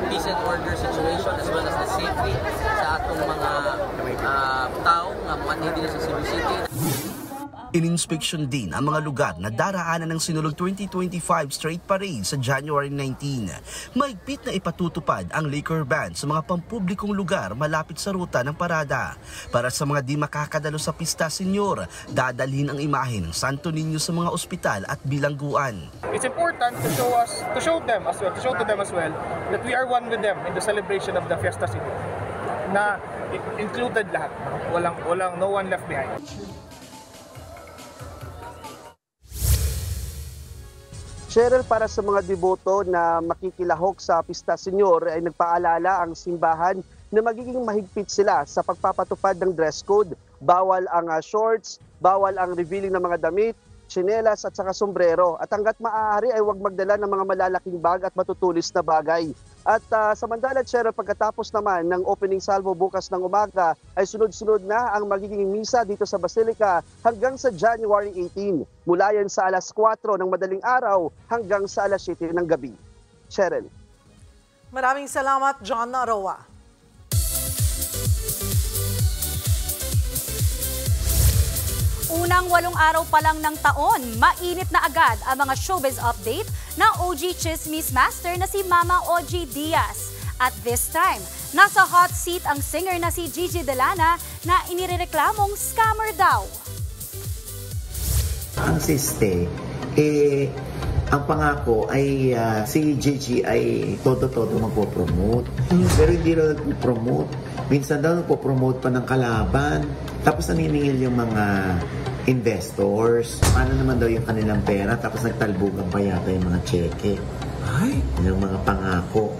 peace and order situation as well as the safety sa atong mga tao nga manhi dito sa Cebu City. Ininspeksyon din ang mga lugar na daraanan ng Sinulog 2025 Straight Parade sa January 19. Mahigpit na ipatutupad ang liquor ban sa mga pampublikong lugar malapit sa ruta ng parada. Para sa mga di makakadalo sa Pista Senyor, dadalhin ang imahe ng Santo Niño sa mga ospital at bilangguan. It's important to show to them as well that we are one with them in the celebration of the Fiesta Senyor. Na included lahat. Walang no one left behind. Cheryl, para sa mga deboto na makikilahok sa Pista Senyor ay nagpaalala ang simbahan na magiging mahigpit sila sa pagpapatupad ng dress code. Bawal ang shorts, bawal ang revealing ng mga damit, tsinelas at saka sombrero. At hanggat maaari ay huwag magdala ng mga malalaking bag at matutulis na bagay. At samantala, Cheryl, pagkatapos naman ng opening salvo bukas ng umaga ay sunod-sunod na ang magiging misa dito sa Basilica hanggang sa January 18. Mula yan sa alas 4 ng madaling araw hanggang sa alas 7 ng gabi. Cheryl. Maraming salamat, John Aroa. Unang 8 araw pa lang ng taon, mainit na agad ang mga showbiz update na OG Chismis Master na si Mama OG Diaz. At this time, nasa hot seat ang singer na si Gigi Delana na inirereklamong scammer daw. Ang siste, ang pangako ay si Gigi ay todo-todo magpo-promote. Pero hindi rin nagpo-promote. Minsan daw nagpo-promote pa ng kalaban. Tapos naniningil yung mga investors. Paano naman daw yung kanilang pera? Tapos nagtalbugan pa yata yung mga cheque. Ay! Yung mga pangako.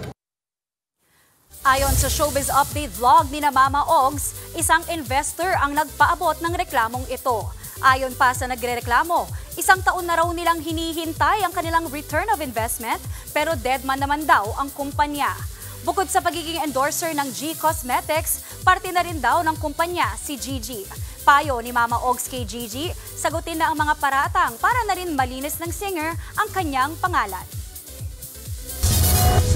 Ayon sa Showbiz Update vlog ni na Mama Ogs, isang investor ang nagpaabot ng reklamong ito. Ayon pa sa nagrereklamo, 1 taon na raw nilang hinihintay ang kanilang return of investment pero dead man naman daw ang kumpanya. Bukod sa pagiging endorser ng G Cosmetics, parte na rin daw ng kumpanya si Gigi. Payo ni Mama Ogs kay Gigi, sagutin na ang mga paratang para na rin malinis ng singer ang kanyang pangalan.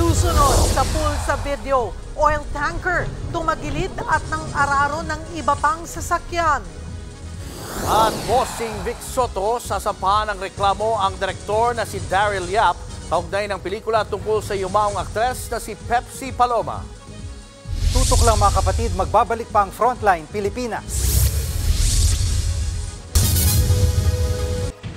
Susunod sa pool sa video, oil tanker, tumagilid at nang araro ng iba pang sasakyan. At bossing Vic Soto, sasampahan ng reklamo ang direktor na si Daryl Yap kaugnay ng pelikula tungkol sa yumaong aktres na si Pepsi Paloma. Tutok lang mga kapatid, magbabalik pa ang Frontline Pilipinas.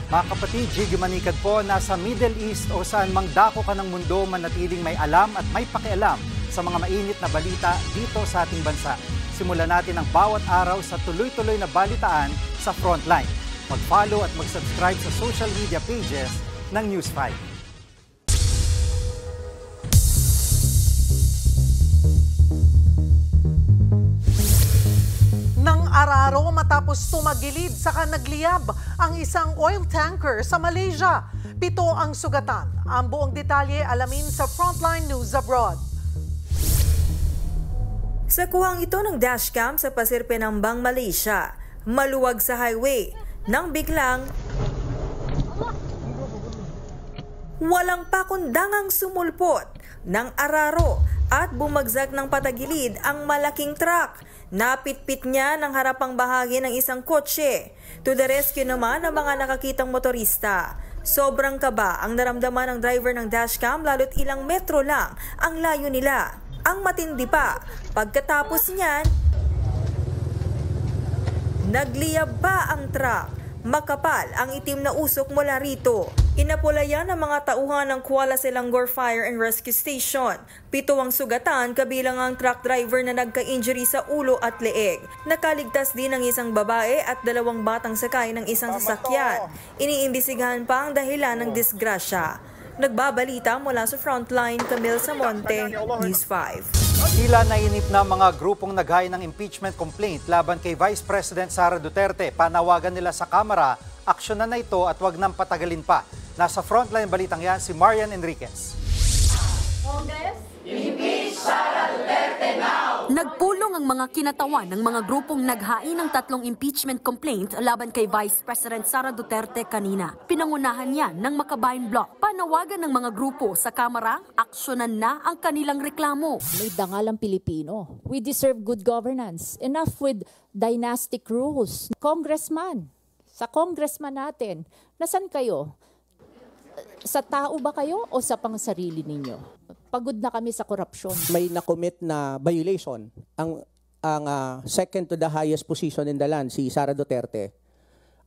Mga kapatid, Jiggy Manikad po, nasa Middle East o saan mang dako ka ng mundo, manatiling may alam at may pakialam sa mga mainit na balita dito sa ating bansa. Simulan natin ang bawat araw sa tuloy-tuloy na balitaan sa Frontline. Mag-follow at mag-subscribe sa social media pages ng News 5. Nang araro matapos tumagilid saka nagliyab ang isang oil tanker sa Malaysia. 7 ang sugatan. Ang buong detalye alamin sa Frontline News Abroad. Sa kuhang ito ng dashcam sa Pasir Penambang, Malaysia, maluwag sa highway, nang biglang walang pakundangang sumulpot ng araro at bumagsak ng patagilid ang malaking truck. Napitpit niya ng harapang bahagi ng isang kotse. To the rescue naman ang mga nakakitang motorista. Sobrang kaba ang naramdaman ng driver ng dashcam lalo't ilang metro lang ang layo nila. Ang matindi pa, pagkatapos niyan, nagliyab pa ang truck. Makapal ang itim na usok mula rito. Inapulayan ng mga tauhan ng Kuala Selangor Fire and Rescue Station. 7 ang sugatan kabilang ang truck driver na nagka-injury sa ulo at leeg. Nakaligtas din ang isang babae at 2 batang sakay ng isang sasakyan. Iniimbisigahan pa ang dahilan ng disgrasya. Nagbabalita mula sa Frontline, Camille Samonte, News 5. Tila nainip na mga grupong naghain ng impeachment complaint laban kay Vice President Sara Duterte. Panawagan nila sa Kamara, aksyonan na ito at wag nang patagalin pa. Nasa Frontline balitang yan si Marian Enriquez. Congress, impeach Sara Duterte now! Nagpulong ang mga kinatawan ng mga grupong naghain ng 3 impeachment complaint laban kay Vice President Sara Duterte kanina. Pinangunahan yan ng Makabayan Bloc. Panawagan ng mga grupo sa Kamara, aksyonan na ang kanilang reklamo. May dangalang Pilipino. We deserve good governance. Enough with dynastic rules. Congressman, sa congressman natin, nasan kayo? Sa tao ba kayo o sa pangsarili ninyo? Pagod na kami sa korupsyon. May nakomit na violation ang second to the highest position in the land, si Sara Duterte.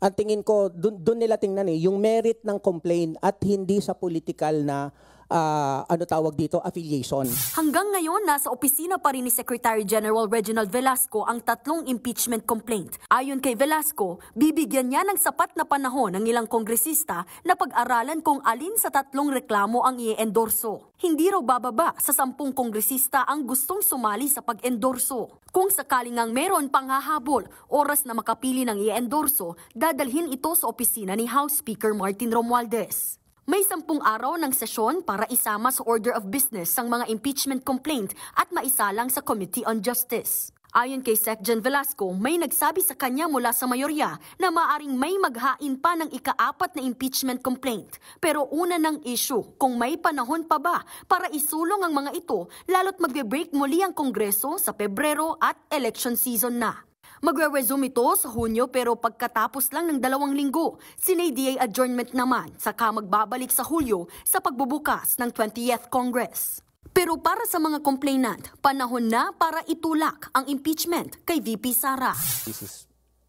Ang tingin ko, doon nila tingnan yung merit ng complaint at hindi sa political na affiliation. Hanggang ngayon, nasa opisina pa rin ni Secretary General Reginald Velasco ang 3 impeachment complaint. Ayon kay Velasco, bibigyan niya ng sapat na panahon ng ilang kongresista na pag-aralan kung alin sa 3 reklamo ang i-endorso. Hindi raw bababa sa 10 kongresista ang gustong sumali sa pag-endorso. Kung sakaling ang meron pang hahabol, oras na makapili ng i-endorso, dadalhin ito sa opisina ni House Speaker Martin Romualdez. May 10 araw ng sesyon para isama sa order of business ang mga impeachment complaint at maisalang sa Committee on Justice. Ayon kay Sec. Gen. Velasco, may nagsabi sa kanya mula sa mayorya na maaring may maghain pa ng ika-4 na impeachment complaint. Pero una ng issue, kung may panahon pa ba para isulong ang mga ito, lalo't magbe-break muli ang Kongreso sa Pebrero at election season na. Magre-resume ito sa Hunyo pero pagkatapos lang ng 2 linggo, sinay-DA adjournment naman saka magbabalik sa Hulyo sa pagbubukas ng 20th Congress. Pero para sa mga complainant, panahon na para itulak ang impeachment kay VP Sara. This is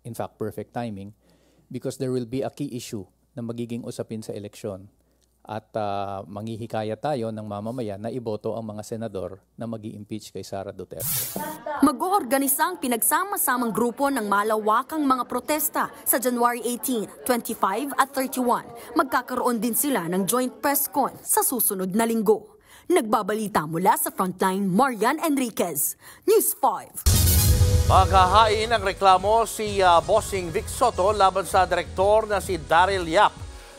in fact perfect timing because there will be a key issue na magiging usapin sa eleksyon. At manghihikaya tayo ng mamamayan na iboto ang mga senador na mag-i-impeach kay Sara Duterte. Mag-oorganisa ang pinagsama-samang grupo ng malawakang mga protesta sa January 18, 25 at 31. Magkakaroon din sila ng joint press con sa susunod na linggo. Nagbabalita mula sa Frontline, Marian Enriquez, News 5. Maghahain ng reklamo si Bossing Vic Soto laban sa direktor na si Daryl Yap.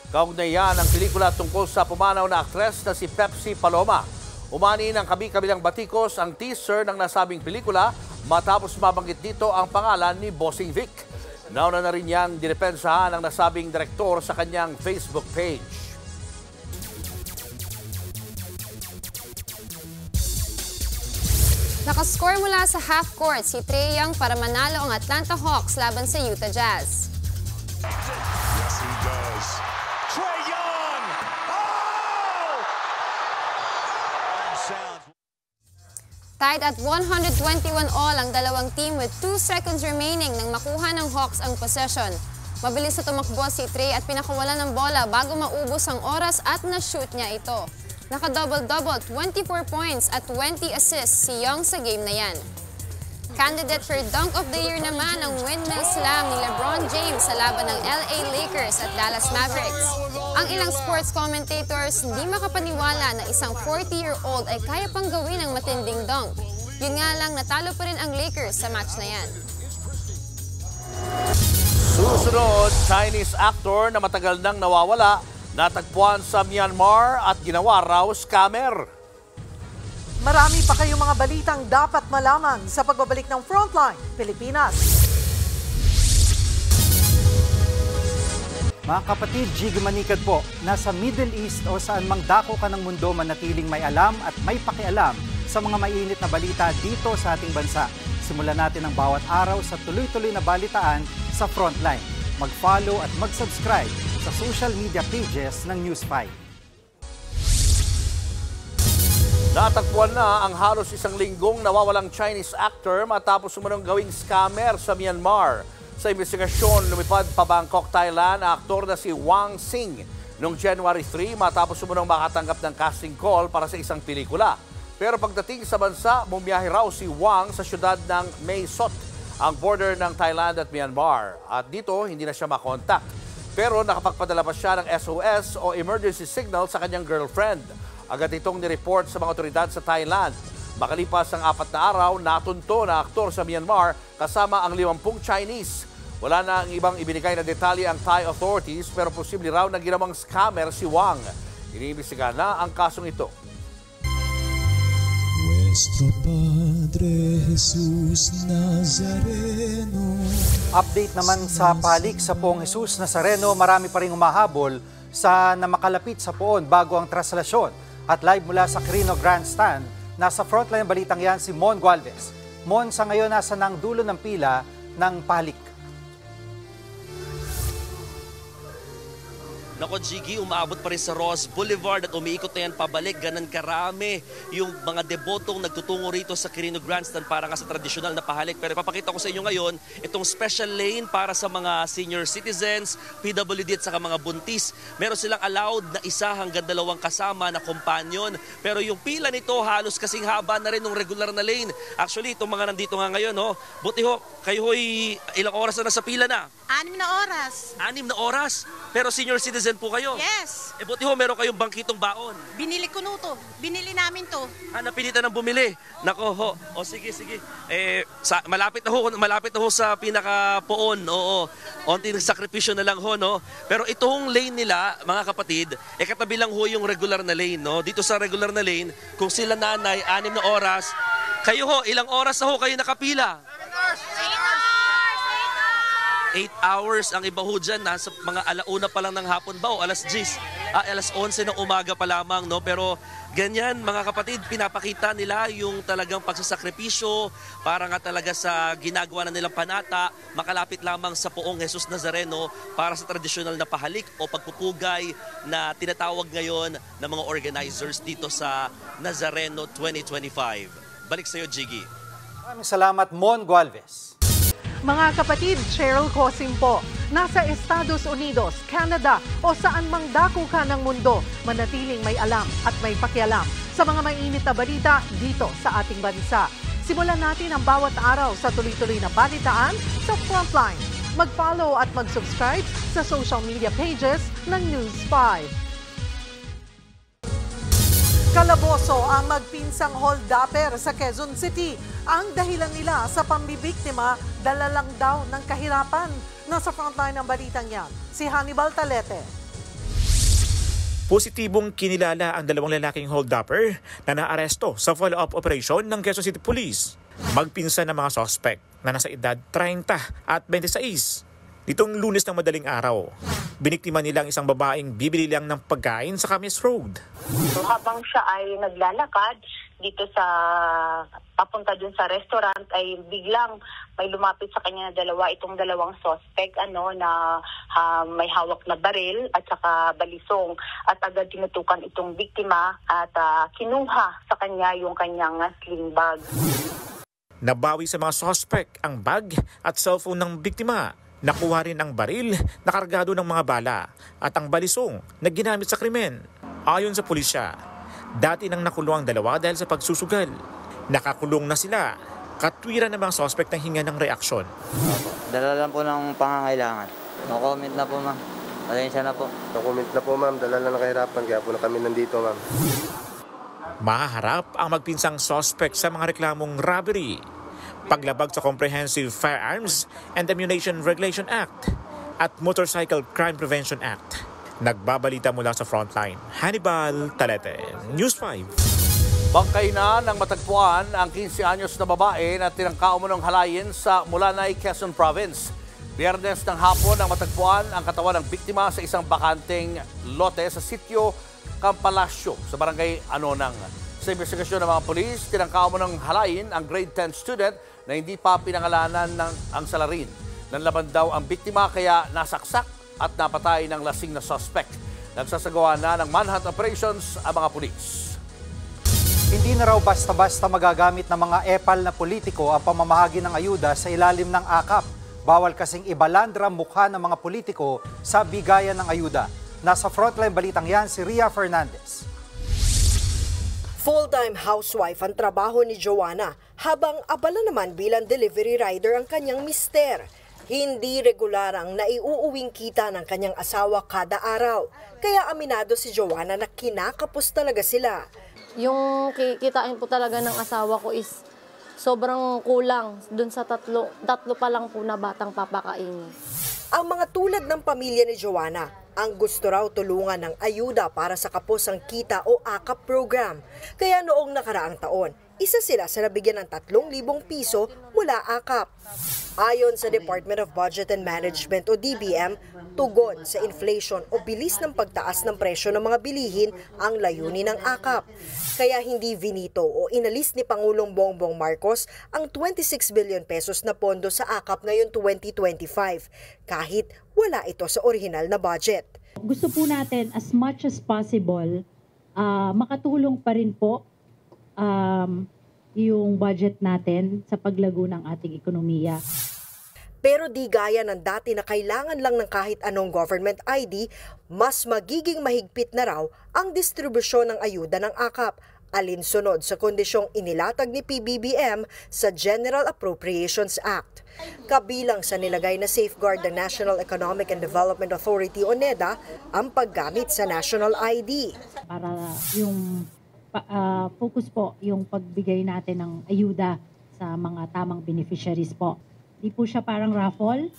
Kaugnayan ang pelikula tungkol sa pumanaw na aktres na si Pepsi Paloma. Umani ng kabi-kabilang batikos ang teaser ng nasabing pelikula matapos mabanggit dito ang pangalan ni Bossing Vic. Nauna na rin niyang dinepensahan ang nasabing direktor sa kanyang Facebook page. Nakascore mula sa half court si Trae Young para manalo ang Atlanta Hawks laban sa Utah Jazz. Yes, he does. Trae Young! Oh! Tied at 121 all ang dalawang team with 2 seconds remaining nang makuha ng Hawks ang possession. Mabilis na tumakbo si Trae at pinakawalan ng bola bago maubos ang oras at na-shoot niya ito. Naka-double-double, 24 points at 20 assists si Young sa game na yan. Candidate for Dunk of the Year naman ang windmill slam ni LeBron James sa laban ng LA Lakers at Dallas Mavericks. Ang ilang sports commentators hindi makapaniwala na isang 40-year-old ay kaya pang gawin ang matinding dunk. Yun nga lang, natalo pa rin ang Lakers sa match na yan. Susunod, Chinese actor na matagal nang nawawala, natagpuan sa Myanmar at ginawa raw scammer. Marami pa kayong mga balitang dapat malaman sa pagbabalik ng Frontline Pilipinas. Mga kapatid, Jig Manikad po, nasa Middle East o saan mang dako ka ng mundo manatiling may alam at may pakialam sa mga mainit na balita dito sa ating bansa. Simulan natin ang bawat araw sa tuloy-tuloy na balitaan sa Frontline. Mag-follow at mag-subscribe sa social media pages ng News 5. Natagpuan na ang halos 1 linggong nawawalang Chinese actor matapos umunong gawing scammer sa Myanmar. Sa investigasyon, lumipad pa Bangkok, Thailand ang aktor na si Wang Xing noong January 3 matapos umunong makatanggap ng casting call para sa isang pelikula. Pero pagdating sa bansa, bumiyahe raw si Wang sa syudad ng Mae Sot, ang border ng Thailand at Myanmar. At dito, hindi na siya makontak. Pero nakapagpadala pa siya ng SOS o emergency signal sa kanyang girlfriend. Agad itong nireport sa mga otoridad sa Thailand. Makalipas ang 4 na araw, natunto na aktor sa Myanmar kasama ang 50 Chinese. Wala na ang ibang ibinigay na detalye ang Thai authorities pero posible raw na ginawang scammer si Wang. Iniimbestigahan na ang kasong ito. Nuestro Padre Jesus Nazareno. Update naman sa palik sa Poong Jesus Nazareno, marami pa rin humahabol sa na makalapit sa poon bago ang traslasyon. At live mula sa Quirino Grandstand, nasa frontline balitang yan si Mon Gualvez. Mon, sa ngayon nasa nang dulo ng pila ng palik. Nako, Jiggy, umaabot pa rin sa Ross Boulevard at umiikot na yan pabalik. Ganon karami yung mga debotong nagtutungo rito sa Quirino Grandstand para nga sa tradisyonal na pahalik. Pero ipapakita ko sa inyo ngayon itong special lane para sa mga senior citizens, PWD at saka mga buntis. Meron silang allowed na 1 hanggang 2 kasama na kompanyon. Pero yung pila nito halos kasing haba na rin ng regular na lane. Actually, itong mga nandito nga ngayon, buti ho, kayo ho'y ilang oras na nasa pila na? 6 na oras. 6 na oras? Pero senior citizen po kayo? Yes. Buti ho, meron kayong bangkitong baon. Binili ko no to. Binili namin to. Napilitan ng bumili. Nako ho. O sige. Malapit na ho sa pinaka-poon. Oo. Onting sakripisyo na lang ho, no? Pero itong lane nila, mga kapatid, katabi lang ho yung regular na lane, no? Dito sa regular na lane, kung sila nanay, 6 na oras, kayo ho, ilang oras na ho kayo nakapila? 8 hours ang iba ho dyan, nasa mga alauna pa lang ng hapon ba o alas 11 ng umaga pa lamang, no? Pero ganyan, mga kapatid, pinapakita nila yung talagang pagsasakripisyo para nga talaga sa ginagawa na nilang panata, makalapit lamang sa Poong Jesus Nazareno para sa tradisyonal na pahalik o pagpupugay na tinatawag ngayon ng mga organizers dito sa Nazareno 2025. Balik sa iyo, Jiggy. Maraming salamat, Mon Gualvez. Mga kapatid, Cheryl Cosim po. Nasa Estados Unidos, Canada o saan mang dako ka ng mundo, manatiling may alam at may pakialam sa mga mainit na balita dito sa ating bansa. Simulan natin ang bawat araw sa tuloy-tuloy na balitaan sa Frontline. Mag-follow at mag-subscribe sa social media pages ng News 5. Kalaboso ang magpinsang holdupper sa Quezon City. Ang dahilan nila sa pambibiktima, dala lang daw ng kahirapan. Nasa frontline ng balitang yan, si Hannibal Talete. Positibong kinilala ang 2 lalaking holdupper na naaresto sa follow-up operation ng Quezon City Police. Magpinsan ng mga suspect na nasa edad 30 at 26. Nitong Lunes ng madaling araw, biniktima nila ang isang babaeng bibili lang ng pagkain sa Camis Road. So, habang siya ay naglalakad dito sa papunta dun sa restaurant ay biglang may lumapit sa kanya na itong dalawang suspect na may hawak na baril at saka balisong at agad tinutukan itong biktima at kinuha sa kanya yung kanyang sling bag. Nabawi sa mga suspect ang bag at cellphone ng biktima. Nakuha rin ang baril na kargado ng mga bala at ang balisong na ginamit sa krimen. Ayon sa pulisya, dati nang nakulong ang 2 dahil sa pagsusugal. Nakakulong na sila. Katwiran ng mga suspect ng hinga ng reaksyon. Dala lang po ng pangangailangan. No comment na po, ma'am. Pasensya na po. No comment na po, ma'am. Dala lang ng kahirapan kaya po na kami nandito, ma'am. Mahaharap ang magpinsang suspect sa mga reklamong robbery, paglabag sa Comprehensive Firearms and Ammunition Regulation Act at Motorcycle Crime Prevention Act. Nagbabalita mula sa Frontline, Hannibal Talete, News 5. Bangkay na ng matagpuan ang 15 anyos na babae na tinangka umunong halayin sa Mulanay, Quezon Province. Biyernes ng hapon ang matagpuan ang katawan ng biktima sa isang bakanteng lote sa sitio Campalasyo sa barangay Anonang. Sa investigasyon ng mga pulis, tinangka umunong halayin ang grade 10 student na hindi pa pinangalanan ang salarin. Nanlaban daw ang biktima kaya nasaksak at napatay ng lasing na suspect. Nagsasagawa na ng manhunt operations ang mga pulis. Hindi na raw basta-basta magagamit ng mga epal na politiko ang pamamahagi ng ayuda sa ilalim ng AKAP. Bawal kasing ibalandra mukha ng mga politiko sa bigayan ng ayuda. Nasa frontline balitang yan si Ria Fernandez. Full-time housewife ang trabaho ni Joanna habang abala naman bilang delivery rider ang kanyang mister. Hindi regular ang naiuuwing kita ng kanyang asawa kada araw. Kaya aminado si Joanna na kinakapos talaga sila. Yung kikitain po talaga ng asawa ko is sobrang kulang dun sa tatlo pa lang po na batang papakainin. Ang mga tulad ng pamilya ni Joanna, ang gusto raw tulungan ng ayuda para sa kapos ang kita o AKAP program. Kaya noong nakaraang taon, isa sila sa nabigyan ng 3,000 piso mula AKAP. Ayon sa Department of Budget and Management o DBM, tugon sa inflation o bilis ng pagtaas ng presyo ng mga bilihin ang layunin ng AKAP. Kaya hindi vinito o inalis ni Pangulong Bongbong Marcos ang 26 billion pesos na pondo sa AKAP ngayon 2025, kahit wala ito sa orihinal na budget. gusto po natin as much as possible, makatulong pa rin po yung budget natin sa paglago ng ating ekonomiya. Pero di gaya ng dati na kailangan lang ng kahit anong government ID, mas magiging mahigpit na raw ang distribusyon ng ayuda ng AKAP, alinsunod sa kondisyong inilatag ni PBBM sa General Appropriations Act. Kabilang sa nilagay na safeguard ng National Economic and Development Authority o NEDA ang paggamit sa national ID. Para yung focus po yung pagbigay natin ng ayuda sa mga tamang beneficiaries po. Di po siya parang raffle.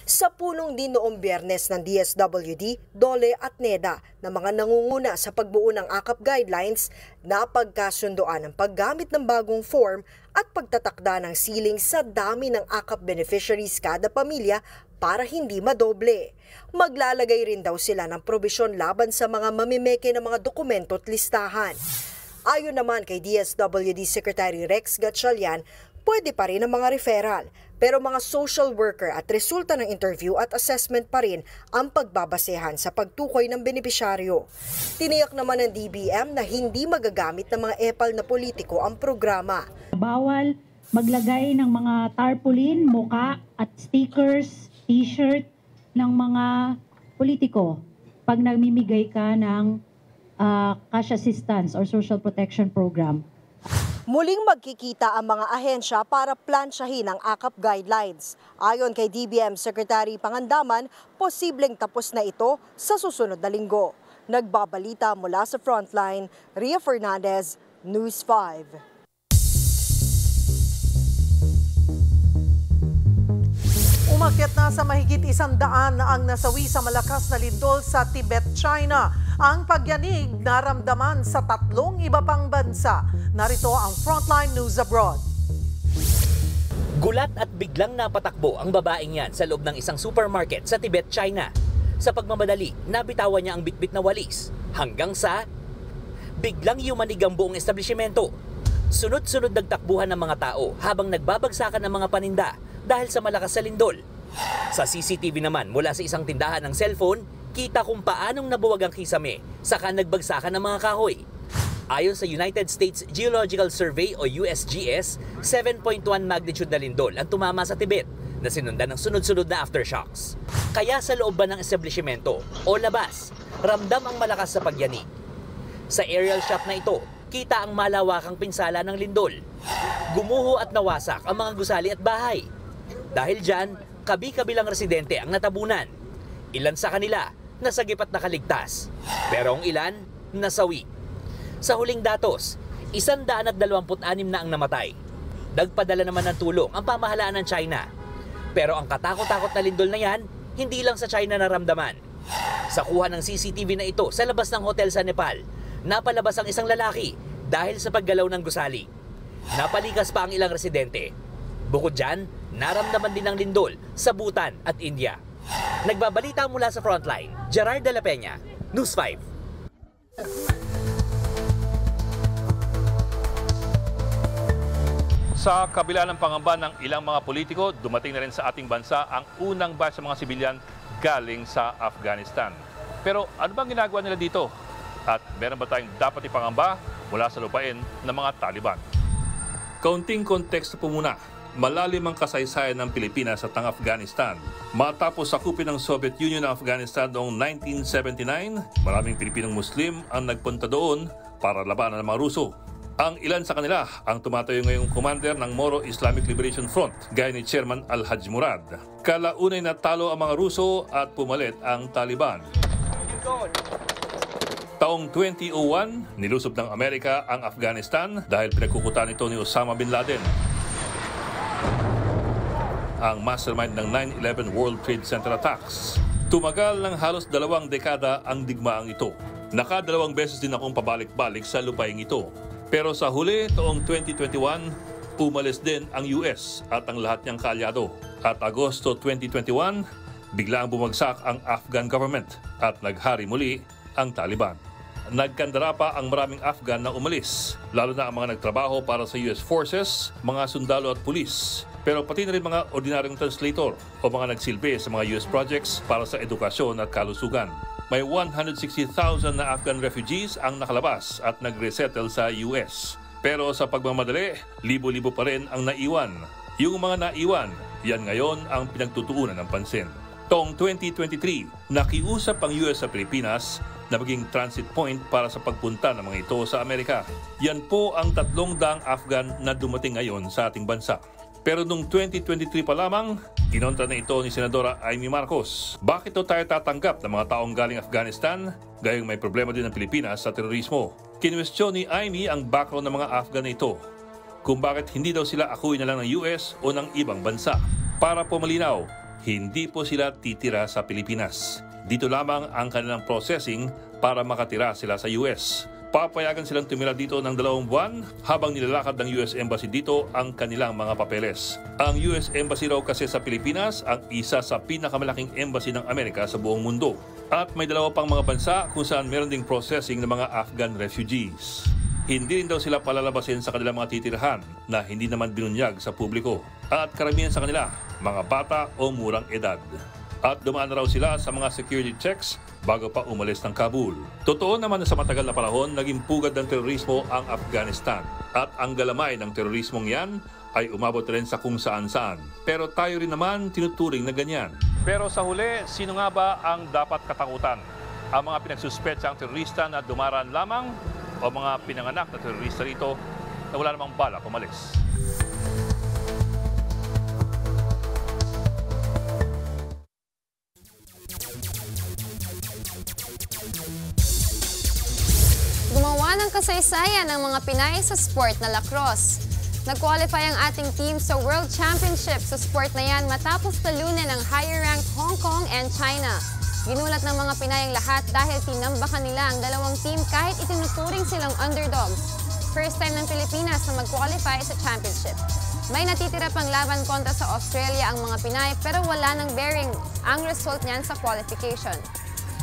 Sa pulong din noong Biyernes ng DSWD, DOLE at NEDA na mga nangunguna sa pagbuo ng AKAP guidelines na pagkasundoan ang paggamit ng bagong form at pagtatakda ng ceiling sa dami ng AKAP beneficiaries kada pamilya para hindi madoble. Maglalagay rin daw sila ng probisyon laban sa mga mamimeke ng mga dokumento at listahan. Ayon naman kay DSWD Secretary Rex Gatchalian, pwede pa rin ang mga referral, pero mga social worker at resulta ng interview at assessment pa rin ang pagbabasehan sa pagtukoy ng benepisyaryo. Tiniyak naman ng DBM na hindi magagamit ng mga epal na politiko ang programa. Bawal maglagay ng mga tarpaulin, muka at stickers, t-shirt ng mga politiko pag namimigay ka ng cash assistance or social protection program. Muling magkikita ang mga ahensya para plansyahin ang AKAP guidelines. Ayon kay DBM Secretary Pangandaman, posibleng tapos na ito sa susunod na linggo. Nagbabalita mula sa Frontline, Ria Fernandez, News 5. Umakyat na sa mahigit 100 na ang nasawi sa malakas na lindol sa Tibet, China. Ang pagyanig naramdaman sa 3 iba pang bansa. Narito ang Frontline News Abroad. Gulat at biglang napatakbo ang babaeng yan sa loob ng isang supermarket sa Tibet, China. Sa pagmamadali, nabitawan niya ang bitbit na walis hanggang sa biglang yumanig ang buong establishmento. Sunod-sunod nagtakbuhan ng mga tao habang nagbabagsakan ng mga paninda dahil sa malakas na lindol. Sa CCTV naman mula sa isang tindahan ng cellphone, kita kung paanong nabuwag ang kisame saka nagbagsakan ng mga kahoy. Ayon sa United States Geological Survey o USGS, 7.1 magnitude na lindol ang tumama sa Tibet na sinundan ng sunod-sunod na aftershocks. Kaya sa loob ba ng establishmento o labas, ramdam ang malakas sa pagyanig. Sa aerial shot na ito, kita ang malawakang pinsala ng lindol. Gumuho at nawasak ang mga gusali at bahay. Dahil dyan, kabi-kabilang residente ang natabunan. Ilan sa kanila nasagip at nakaligtas, pero ang ilan nasawi. Sa huling datos, 126 na ang namatay. Nagpadala naman ng tulong ang pamahalaan ng China. Pero ang katakot-takot na lindol na yan, hindi lang sa China naramdaman. Sa kuha ng CCTV na ito sa labas ng hotel sa Nepal, napalabas ang isang lalaki dahil sa paggalaw ng gusali. Napalikas pa ang ilang residente. Bukod dyan, naramdaman din ang lindol sa Bhutan at India. Nagbabalita mula sa Frontline, Gerard de la Peña, News 5. Sa kabila ng pangamba ng ilang mga politiko, dumating na rin sa ating bansa ang unang batch ng mga sibilyan galing sa Afghanistan. Pero ano bang ginagawa nila dito? At meron ba tayong dapat ipangamba mula sa lupain ng mga Taliban? Kaunting konteksto po muna. Malalim ang kasaysayan ng Pilipinas at ng Afghanistan. Matapos sakupin ng Soviet Union ng Afghanistan noong 1979, maraming Pilipinong Muslim ang nagpunta doon para labanan ng mga Ruso. Ang ilan sa kanila ang tumatayo ngayong commander ng Moro Islamic Liberation Front, gaya ni Chairman Al-Haj Murad. Kalaunay natalo ang mga Ruso at pumalit ang Taliban. Taong 2001, nilusob ng Amerika ang Afghanistan dahil pinagkukutan ito ni Osama Bin Laden, ang mastermind ng 9/11 World Trade Center attacks. Tumagal ng halos 2 dekada ang digmaang ito. Nakadalawang beses din akong pabalik-balik sa lupaing ito. Pero sa huli, taong 2021, umalis din ang US at ang lahat niyang kaalyado. At Agosto 2021, biglang bumagsak ang Afghan government at naghari muli ang Taliban. Nagkandara pa ang maraming Afghan na umalis, lalo na ang mga nagtrabaho para sa US forces, mga sundalo at pulis. pero pati na rin mga ordinaryong translator o mga nagsilbi sa mga US projects para sa edukasyon at kalusugan. May 160,000 na Afghan refugees ang nakalabas at nag-resettle sa US. Pero sa pagmamadali, libo-libo pa rin ang naiwan. Yung mga naiwan, yan ngayon ang pinagtutuunan ng pansin. Taong 2023, nakiusap ang US sa Pilipinas na maging transit point para sa pagpunta ng mga ito sa Amerika. Yan po ang 300 Afghan na dumating ngayon sa ating bansa. Pero noong 2023 pa lamang, kinontra na ito ni Senadora Amy Marcos. Bakit daw tayo tatanggap ng mga taong galing Afghanistan, gayong may problema din ng Pilipinas sa terorismo? Kinwestiyon ni Amy ang background ng mga Afghan na ito, kung bakit hindi daw sila akuin na lang ng US o ng ibang bansa. Para po malinaw, hindi po sila titira sa Pilipinas. Dito lamang ang kanilang processing para makatira sila sa US. Papayagan silang tumira dito ng 2 buwan habang nilalakad ng US Embassy dito ang kanilang mga papeles. Ang US Embassy raw kasi sa Pilipinas ang isa sa pinakamalaking embassy ng Amerika sa buong mundo. At may 2 pang mga bansa kung saan meron ding processing ng mga Afghan refugees. Hindi rin daw sila palalabasin sa kanilang mga titirhan na hindi naman binunyag sa publiko. At karamihan sa kanila, mga bata o murang edad. At dumaan na raw sila sa mga security checks bago pa umalis ng Kabul. Totoo naman na sa matagal na panahon, naging pugad ng terorismo ang Afghanistan. At ang galamay ng terorismong yan ay umabot rin sa kung saan-saan. Pero tayo rin naman tinuturing na ganyan. Pero sa huli, sino nga ba ang dapat katakutan? Ang mga pinagsuspetsang terorista na dumaraan lamang o mga pinanganak na terorista rito na wala namang balak umalis? Gumawa ng kasaysayan ng mga Pinay sa sport na lacrosse. Nag-qualify ang ating team sa World Championship sa sport na yan matapos talunin ang higher-ranked Hong Kong and China. Ginulat ng mga Pinay ang lahat dahil tinambakan nila ang dalawang team kahit itinuturing silang underdogs. First time ng Pilipinas na mag-qualify sa championship. May natitira pang laban kontra sa Australia ang mga Pinay pero wala nang bearing ang result niyan sa qualification.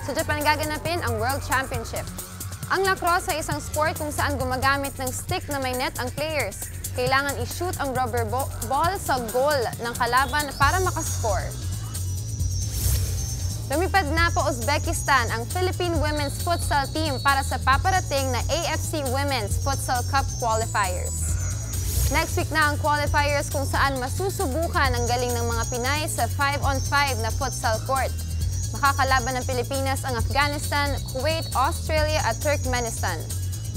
Sa Japan gaganapin ang World Championship. Ang lacrosse ay isang sport kung saan gumagamit ng stick na may net ang players. Kailangan i-shoot ang rubber ball sa goal ng kalaban para makascore. Lumipad na po Uzbekistan ang Philippine Women's Futsal Team para sa paparating na AFC Women's Futsal Cup Qualifiers. Next week na ang qualifiers kung saan masusubukan ang galing ng mga Pinay sa 5-on-5 na futsal court. Makakalaban ng Pilipinas ang Afghanistan, Kuwait, Australia at Turkmenistan.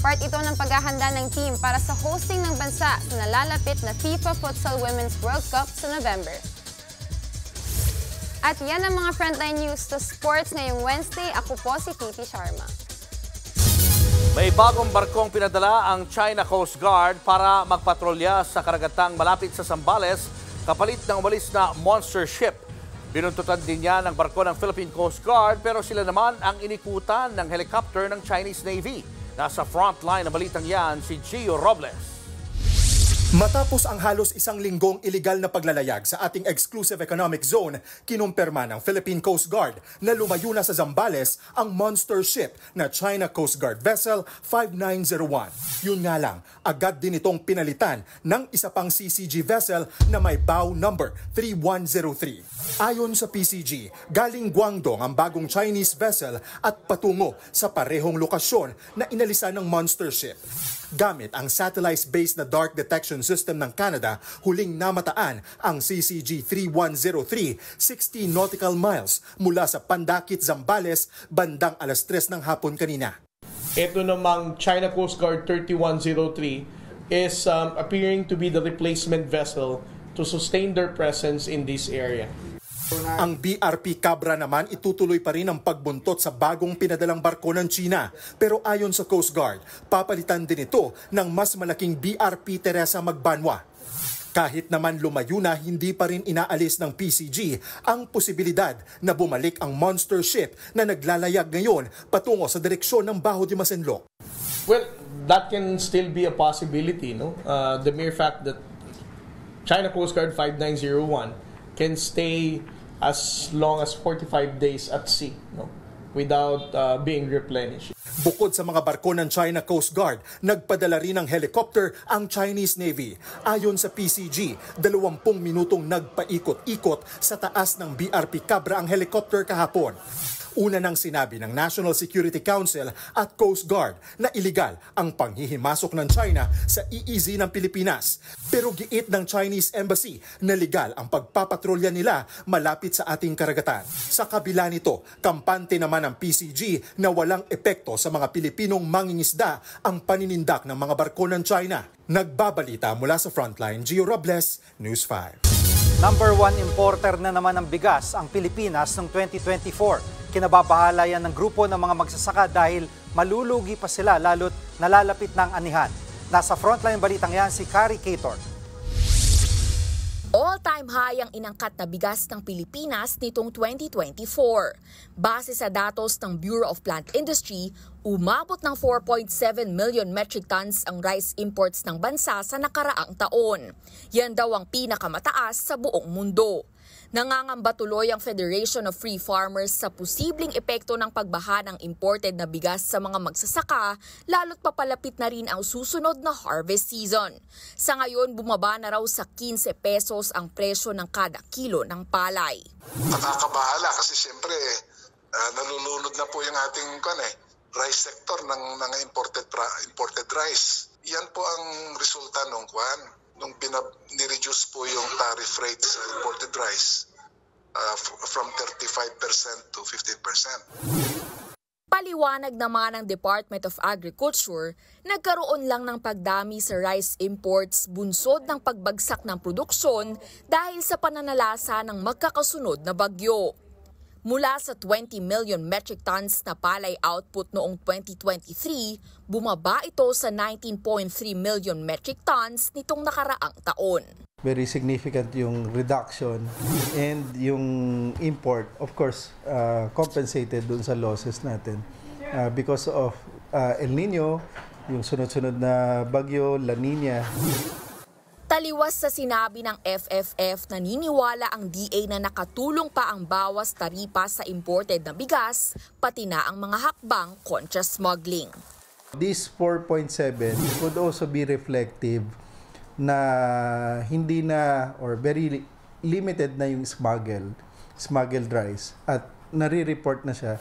Part ito ng paghahanda ng team para sa hosting ng bansa sa nalalapit na FIFA Futsal Women's World Cup sa November. At yan ang mga Frontline News sa sports ngayong Wednesday. Ako po si Titi Sharma. May bagong barkong pinadala ang China Coast Guard para magpatrolya sa karagatang malapit sa Zambales kapalit ng umalis na monster ship. Binuntutan din niya ng barko ng Philippine Coast Guard pero sila naman ang inikutan ng helicopter ng Chinese Navy. Nasa frontline na balitang yan si Gio Robles. Matapos ang halos 1 linggong iligal na paglalayag sa ating exclusive economic zone, kinumpirma ng Philippine Coast Guard na lumayo na sa Zambales ang monster ship na China Coast Guard Vessel 5901. Yun nga lang, agad din itong pinalitan ng isa pang CCG vessel na may bow number 3103. Ayon sa PCG, galing Guangdong ang bagong Chinese vessel at patungo sa parehong lokasyon na inalisan ng monster ship. Gamit ang satellite-based na dark detection system ng Canada, huling namataan ang CCG 3103, 60 nautical miles mula sa Pandakit, Zambales, bandang 3:00 ng hapon kanina. Ito namang China Coast Guard 3103 is appearing to be the replacement vessel to sustain their presence in this area. Ang BRP Cabra naman itutuloy pa rin ang pagbuntot sa bagong pinadalang barko ng China. Pero ayon sa Coast Guard, papalitan din ito ng mas malaking BRP Teresa Magbanwa. Kahit naman lumayo na, hindi pa rin inaalis ng PCG ang posibilidad na bumalik ang monster ship na naglalayag ngayon patungo sa direksyon ng Bajo de Masinloc. Well, that can still be a possibility, no? The mere fact that China Coast Guard 5901 can stay as long as 45 days at sea, no, without being replenished. Bukod sa mga barko ng China Coast Guard, nagpadala rin ng helicopter ang Chinese Navy. Ayon sa PCG, 20 minutong nagpaikot-ikot sa taas ng BRP Cabra ang helicopter kahapon. Una nang sinabi ng National Security Council at Coast Guard na iligal ang panghihimasok ng China sa EEZ ng Pilipinas. Pero giit ng Chinese Embassy na legal ang pagpapatrolya nila malapit sa ating karagatan. Sa kabila nito, kampante naman ng PCG na walang epekto sa mga Pilipinong mangingisda ang paninindak ng mga barko ng China. Nagbabalita mula sa Frontline, Gio Robles, News 5. Number 1 importer na naman ng bigas ang Pilipinas noong 2024. Kinababahala yan ng grupo ng mga magsasaka dahil malulugi pa sila lalo't nalalapit ng anihan. Nasa Frontline balitang yan si Carrie Cator. All-time high ang inangkat na bigas ng Pilipinas nitong 2024. Base sa datos ng Bureau of Plant Industry, umabot ng 4.7 million metric tons ang rice imports ng bansa sa nakaraang taon. Yan daw ang pinakamataas sa buong mundo. Nangangamba tuloy ang Federation of Free Farmers sa posibleng epekto ng pagbaha ng imported na bigas sa mga magsasaka, lalo't papalapit na rin ang susunod na harvest season. Sa ngayon, bumaba na raw sa 15 pesos ang presyo ng kada kilo ng palay. Nakakabahala kasi siyempre nalulunod na po yung ating rice sector ng mga imported rice. Yan po ang resulta nung ni-reduce po yung tariff rate sa imported rice from 35% to 15%. Paliwanag naman ng Department of Agriculture, nagkaroon lang ng pagdami sa rice imports bunsod ng pagbagsak ng produksyon dahil sa pananalasa ng magkakasunod na bagyo. Mula sa 20 million metric tons na palay output noong 2023, bumaba ito sa 19.3 million metric tons nitong nakaraang taon. Very significant yung reduction and yung import, of course, compensated dun sa losses natin because of El Nino, yung sunod-sunod na bagyo, La Nina. Taliwas sa sinabi ng FFF, naniniwala ang DA na nakatulong pa ang bawas taripa sa imported na bigas, pati na ang mga hakbang kontra smuggling. This 4.7 could also be reflective na hindi na or very limited na yung smuggled rice at nare-report na siya.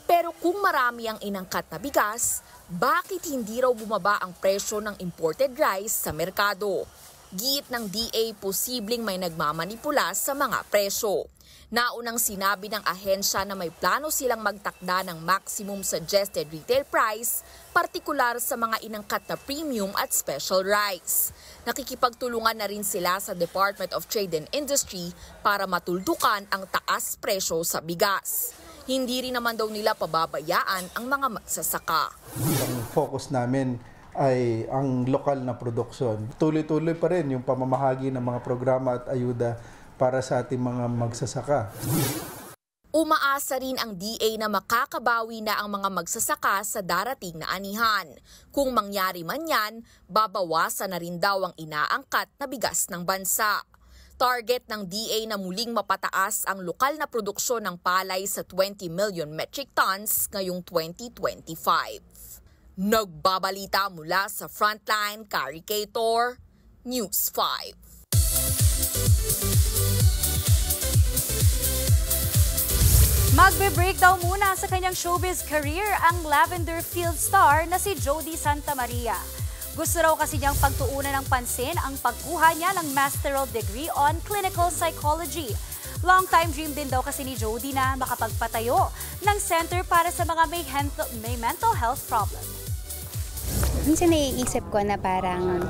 Pero kung marami ang inangkat na bigas, bakit hindi raw bumaba ang presyo ng imported rice sa merkado? Giit ng DA, posibleng may nagmamanipula sa mga presyo. Naunang sinabi ng ahensya na may plano silang magtakda ng maximum suggested retail price, partikular sa mga inangkat na premium at special rice. Nakikipagtulungan na rin sila sa Department of Trade and Industry para matuldukan ang taas presyo sa bigas. Hindi rin naman daw nila pababayaan ang mga magsasaka. Ang focus namin ay ang lokal na produksyon. Tuloy-tuloy pa rin yung pamamahagi ng mga programa at ayuda para sa ating mga magsasaka. Umaasa rin ang DA na makakabawi na ang mga magsasaka sa darating na anihan. Kung mangyari man yan, babawasan na rin daw ang inaangkat na bigas ng bansa. Target ng DA na muling mapataas ang lokal na produksyon ng palay sa 20 million metric tons ngayong 2025. Nagbabalita mula sa Frontline, Carrie Cator, News 5. Magbe-break daw muna sa kanyang showbiz career ang Lavender Field star na si Jody Santa Maria. Gusto raw kasi niyang pagtuunan ng pansin ang pagkuha niya ng masteral degree on clinical psychology. Long-time dream din daw kasi ni Jody na makapagpatayo ng center para sa mga may mental health problem. Minsan naiisip ko na parang,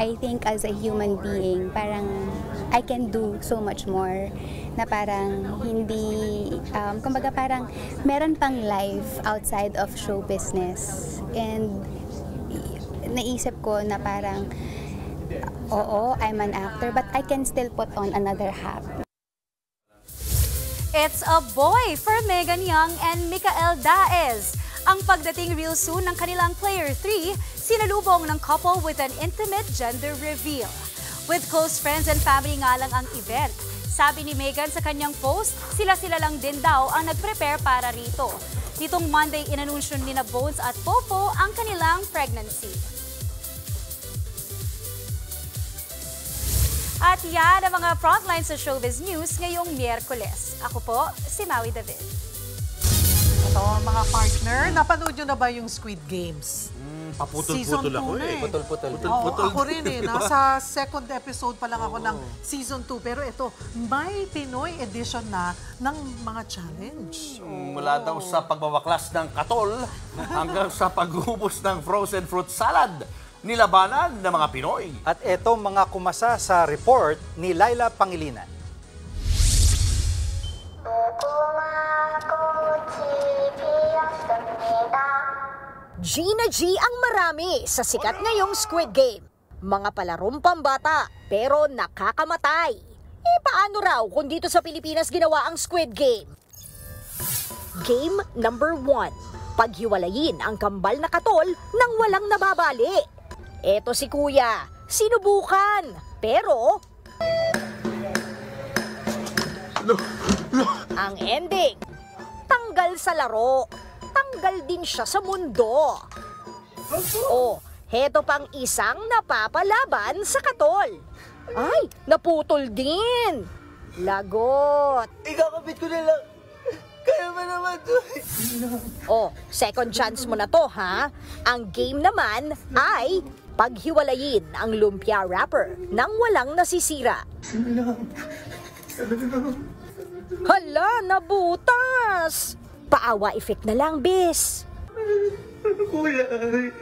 I think as a human being, parang I can do so much more. Na parang hindi, kumbaga parang meron pang life outside of show business. And naisip ko na parang, oo, I'm an actor, but I can still put on another hat. It's a boy for Megan Young and Mikael Daez. Ang pagdating real soon ng kanilang Player 3, sinalubong ng couple with an intimate gender reveal. With close friends and family nga lang ang event. Sabi ni Megan sa kanyang post, sila lang din daw ang nag-prepare para rito. Nitong Monday, inanunsyo ni na Bones at Popo ang kanilang pregnancy. At yan ang mga frontlines sa showbiz news ngayong Miyerkules. Ako po, si Maui David. Ito mga partner, napanood nyo na ba yung Squid Games? Paputol-putol ako eh. Putol-putol. Ako rin eh. Nasa second episode pa lang ako ng season 2. Pero ito, may Pinoy edition na ng mga challenge. Mula daw sa pagbabaklas ng katol hanggang sa paghubos ng frozen fruit salad. Nilabanan ng mga Pinoy. At eto mga kumasa sa report ni Laila Pangilinan. Gina G ang marami sa sikat ngayong Squid Game. Mga palarong pambata pero nakakamatay. Paano raw kung dito sa Pilipinas ginawa ang Squid Game? Game number 1. Paghiwalayin ang kambal na katol nang walang nababali. Eto si Kuya, sinubukan. Pero ang ending, tanggal sa laro. Tanggal din siya sa mundo. Oh, heto pang isang napapalaban sa katol. Ay, naputol din. Lagot. Ikakabit ko na lang. Kaya ba naman to? Oh, second chance mo na to, ha? Ang game naman ay paghiwalayin ang lumpia wrapper nang walang nasisira. Hala, nabutas! Paawa effect na lang, bis. Kuya,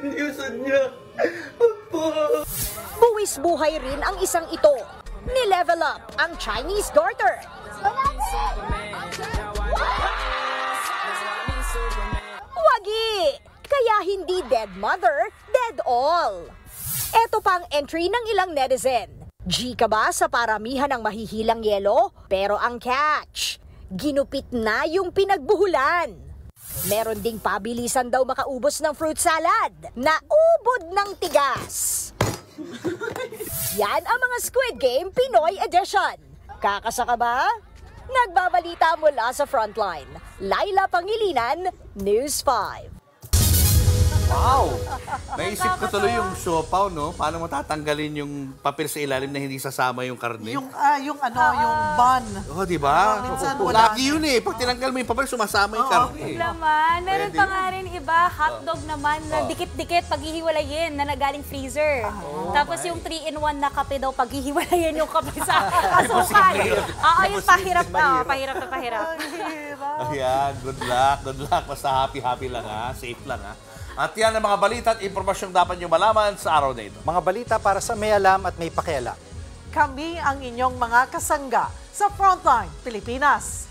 iusan niya. Buwis buhay rin ang isang ito. Ni-level up ang Chinese garter. Wagi! Kaya hindi dead mother, dead all. Eto pang entry ng ilang netizen. G ka ba sa paramihan ng mahihilang yelo? Pero ang catch, ginupit na yung pinagbuhulan. Meron ding pabilisan daw makaubos ng fruit salad na ubod ng tigas. Yan ang mga Squid Game Pinoy Edition. Kakasaka ba? Nagbabalita mula sa Frontline. Laila Pangilinan, News 5. Wow! Naisip ko tuloy yung siopaw, no? Paano mo tatanggalin yung papel sa ilalim na hindi sasama yung karne? Yung bun. Oh, di ba? Lagi yun eh. Pag tinanggal mo yung papel, sumasama yung karne. Laman. Meron pa nga rin iba, hotdog naman na dikit-dikit paghihiwalayin na nagaling freezer. Tapos yung 3-in-1 na kape daw paghihiwalayin yung kape sa asukal. Yung pahirap na. Pahirap na pahirap. Ayan, good luck. Good luck. Basta happy-happy lang ha. Safe lang ha. At yan ang mga balita at impormasyong dapat nyo malaman sa araw na ito. Mga balita para sa may alam at may pakialam. Kami ang inyong mga kasangga sa Frontline Pilipinas.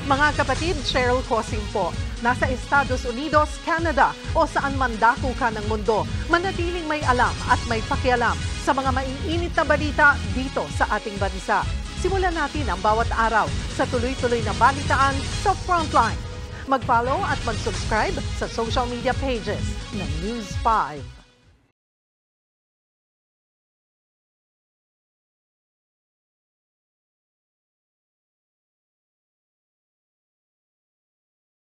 Mga kapatid, Cheryl Cosim po. Nasa Estados Unidos, Canada o saan man dako ka ng mundo, manatiling may alam at may pakialam sa mga maiinit na balita dito sa ating bansa. Simulan natin ang bawat araw sa tuloy-tuloy na balitaan sa Frontline. Mag-follow at mag-subscribe sa social media pages ng News 5.